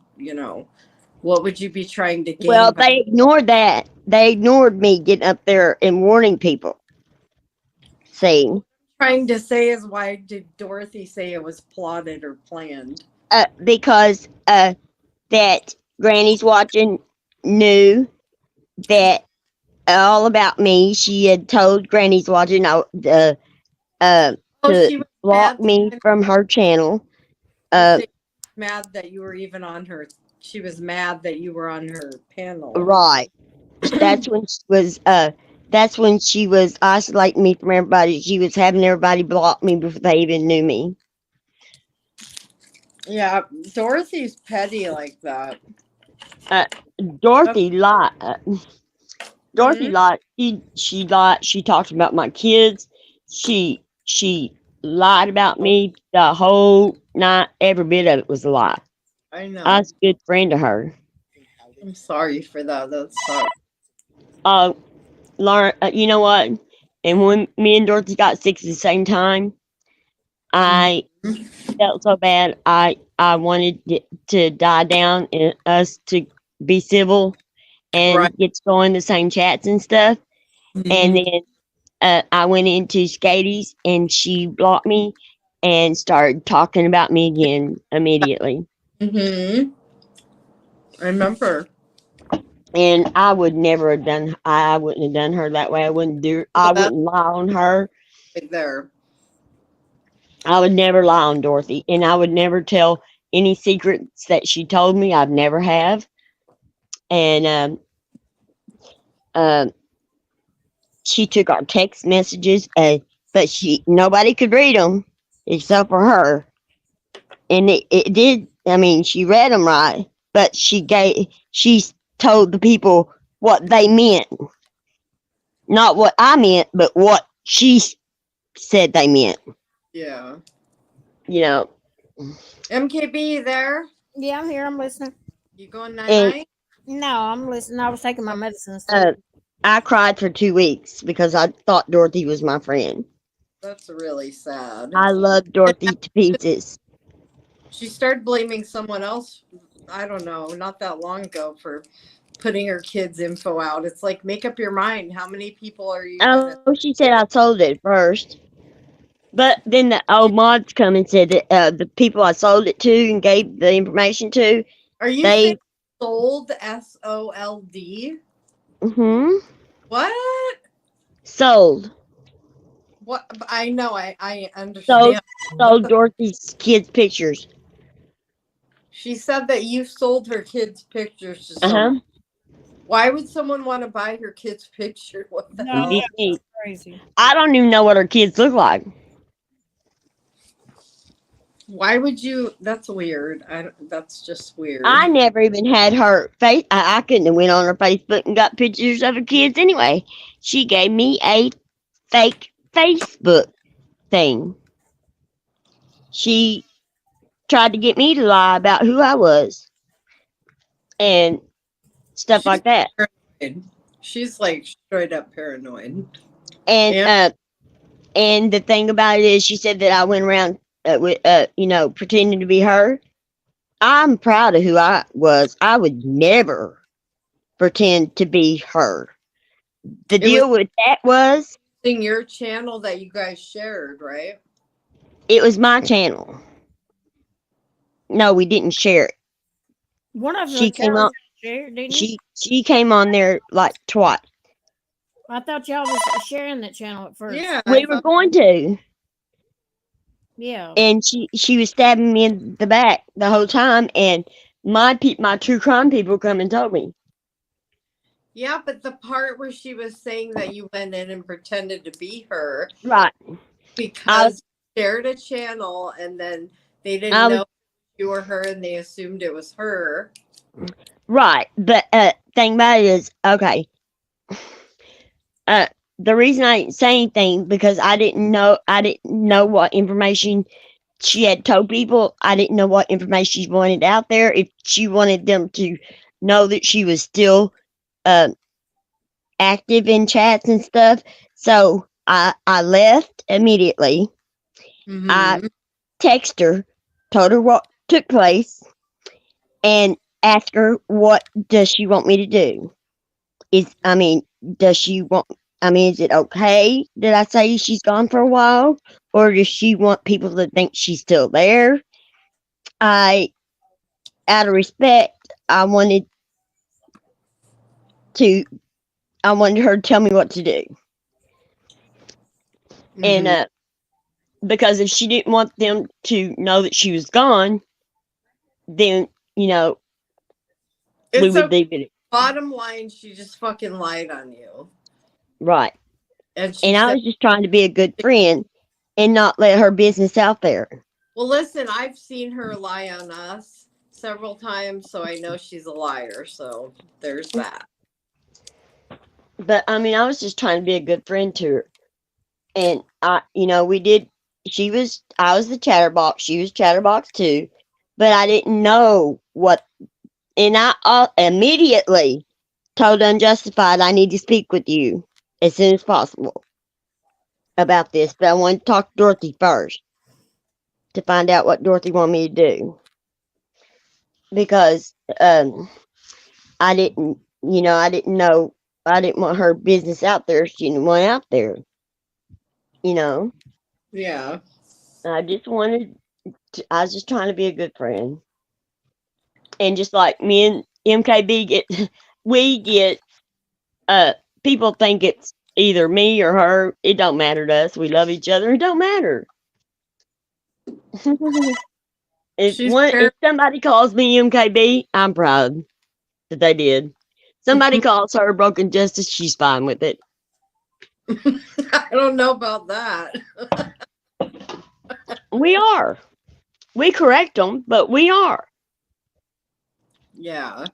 what would you be trying to gain Well, by they ignored that. They ignored me getting up there and warning people. See? trying to say is, why did Dorothy say it was plotted or planned? Because that Granny's watching knew that all about me. She had told Granny's watching Oh, to she was block mad. me from her channel. You Uh, say mad that you were even on her. She was mad that you were on her panel. right. That's when she was. That's when she was isolating me from everybody. She was having everybody block me before they even knew me. Yeah, Dorothy's petty like that. Dorothy lied. Dorothy Mhm. lied. She lied. She talked about my kids. She lied about me the whole night. Every bit of it was a lie. I know. I was a good friend to her. I'm sorry for that. That sucks. Lauren, you know what? And when me and Dorothy got sick at the same time, I felt so bad. I wanted it to die down and us to be civil Right. and get to go in the same chats and stuff. And Mhm. then I went into Skatey's and she blocked me and started talking about me again immediately. Mhm. I remember. And I would never have done. I wouldn't have done her that way. I wouldn't do. Well, I that's wouldn't lie on her. right there. I would never lie on Dorothy, and I would never tell any secrets that she told me. I'd never have. And um, she took our text messages, but nobody could read them except for her. And it did. I mean, she read them right, but she told the people what they meant, not what I meant, but what she said they meant. Yeah. You know, MKB, you there? Yeah, I'm here. I'm listening. You going night and night? No, I'm listening. I was taking my medicine still. I cried for 2 weeks because I thought Dorothy was my friend. That's really sad. I love Dorothy to pieces. She started blaming someone else, I don't know, not that long ago, for putting her kids' info out. It's like, make up your mind. How many people are you gonna? Oh, she said I sold it first. But then the old mods come and said that the people I sold it to and gave the information to, Are you saying they, sold? SOLD? What? sold. What? I know. I Sold, understand. sold Dorothy's kids' pictures. She said that you sold her kids' pictures to Uh someone. huh. Why would someone want to buy her kids' picture? What the No, hell? that's crazy. I don't even know what her kids look like. Why would you? That's weird. That's just weird. I never even had her face. I couldn't have went on her Facebook and got pictures of her kids anyway. She gave me a fake Facebook thing. She tried to get me to lie about who I was and stuff She's like that. paranoid. She's like straight up paranoid. And Yeah. and the thing about it is, she said that I went around with pretending to be her. I'm proud of who I was. I would never pretend to be her. The It was deal with that was in your channel that you guys shared, right? it was my channel. No, we didn't share it. One of She the came y'all on. shared, didn't you? She came on there like twice. I thought y'all was sharing that channel at first. Yeah. We were going to, Yeah. and she was stabbing me in the back the whole time. And my true crime people come and told me. Yeah, but the part where she was saying that you went in and pretended to be her Right. because you shared a channel and then they didn't know you were her and they assumed it was her. Right. But thing about it is, okay. The reason I didn't say anything because I didn't know what information she had told people. I didn't know what information she wanted out there. If she wanted them to know that she was still active in chats and stuff. So I left immediately. Mm-hmm. I texted her, told her what took place, and asked her what does she want me to do. Does she want? Is it okay that I say she's gone for a while, or does she want people to think she's still there? Out of respect, I wanted her to tell me what to do, Mm-hmm. and because if she didn't want them to know that she was gone, then we It's would okay. leave it Bottom line, she just fucking lied on you. right. And she And I said, was just trying to be a good friend and not let her business out there. well, listen, I've seen her lie on us several times, so I know she's a liar. So there's that. But I was just trying to be a good friend to her. And I was the chatterbox. She was chatterbox too. But I didn't know what, and I immediately told Unjustified I need to speak with you as soon as possible about this. But I wanted to talk to Dorothy first to find out what Dorothy wanted me to do. Because I didn't know, I didn't want her business out there. She didn't want it out there. Yeah. I was just trying to be a good friend. And just like me and MKB we get, people think it's either me or her. It don't matter to us. We love each other. It don't matter. If somebody calls me MKB, I'm proud that they did. Somebody calls her Broken Justice, she's fine with it. I don't know about that. We are. We correct them, but we are. Yeah.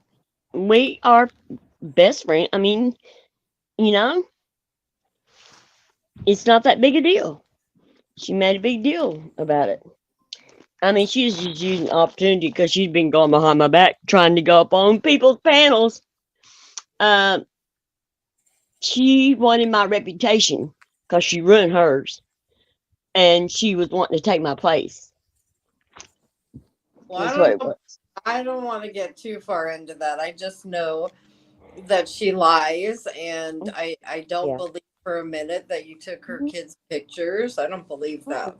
We are best friend. It's not that big a deal. She made a big deal about it. She was just using the opportunity because she's been going behind my back trying to go up on people's panels. She wanted my reputation because she ruined hers. And she was wanting to take my place. Well, That's what it was. I don't want to get too far into that. I just know that she lies, and I don't believe for a minute that you took her kids' pictures. I don't believe that.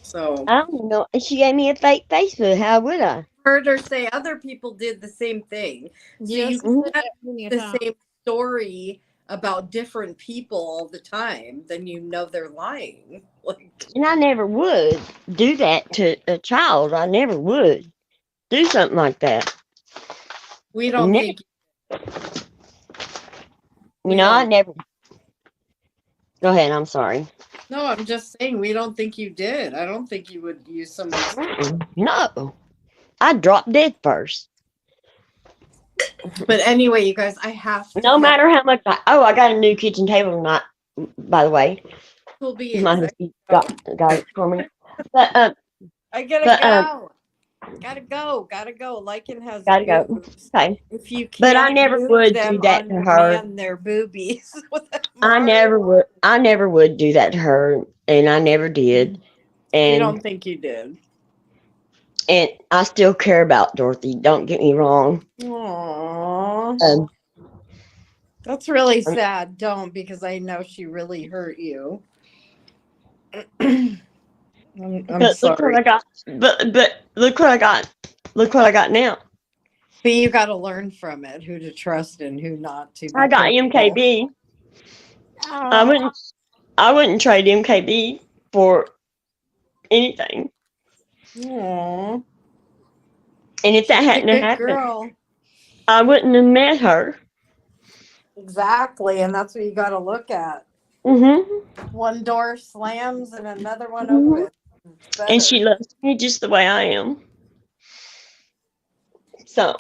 So I don't know. She gave me a fake Facebook. How would I? Heard her say other people did the same thing. So Yes, you said get that plenty of the times. same story about different people all the time, then they're lying. Like, And I never would do that to a child. I never would do something like that. We don't Ne- think You know, I never. Go ahead. I'm sorry. No, I'm just saying we don't think you did. I don't think you would use someone's. No, I dropped dead first. But anyway, you guys, I have to. No matter how much I got a new kitchen table tonight, by the way. Will be My husband got it for me. But I gotta but, go. Gotta go. Lycan has gotta go. boobs. Okay. If you can't But I never move would them do that on to your her. man, their boobies. I never would do that to her, and I never did. We And don't think you did. and I still care about Dorothy. Don't get me wrong. Aww. That's really sad. Don't, because I know she really hurt you. I'm But sorry. look what I got. But look what I got. Look what I got now. But you got to learn from it, who to trust and who not to. I got MKB. Oh, I wouldn't trade MKB for anything. Aww. And if that She's a hadn't good happened, girl. I wouldn't have met her. Exactly, and that's what you got to look at. Mm-hmm. One door slams and another one Mhm. opens. It's better. And she loves me just the way I am. So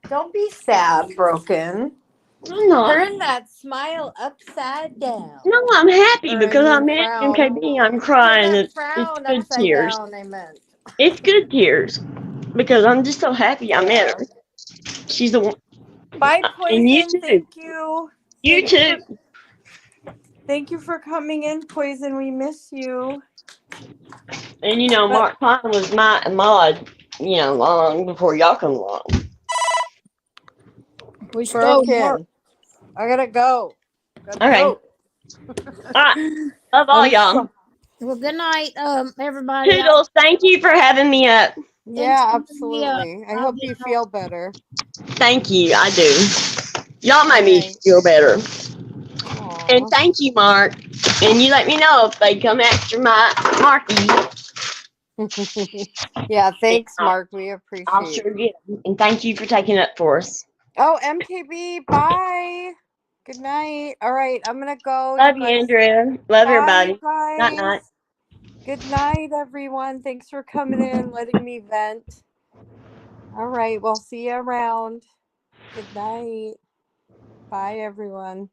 Don't be sad, broken. I'm not. Turn that smile upside down. No, I'm happy Or, because I I mean, met frown. MKB. I'm Turn crying. that It's frown good upside tears. down, I meant. It's good tears because I'm just so happy I met her. She's the one. Bye, And you Poison. too. Thank you. You too. Thank you for coming in, Poison. We miss you. And you know, Mark Pine was my mod, you know, long before y'all come along. we should go, Mark. Broken. I gotta go. Okay. All right. Love all y'all. Well, good night, everybody. Toodles, thank you for having me up. Yeah, Thanks for having me up. absolutely. I hope you feel better. Thank you. I do. Y'all made me Right. feel better. Aw. And thank you, Mark. And you let me know if they come after my Marky. Yeah, thanks, Mark. We appreciate I'll it. sure get them. And thank you for taking up for us. Oh, MKB, bye. Good night. All right, I'm gonna go. Love you, Andrea. Love Bye, everybody. you guys. Night night. Good night, everyone. Thanks for coming in, letting me vent. All right, we'll see you around. Good night. Bye, everyone.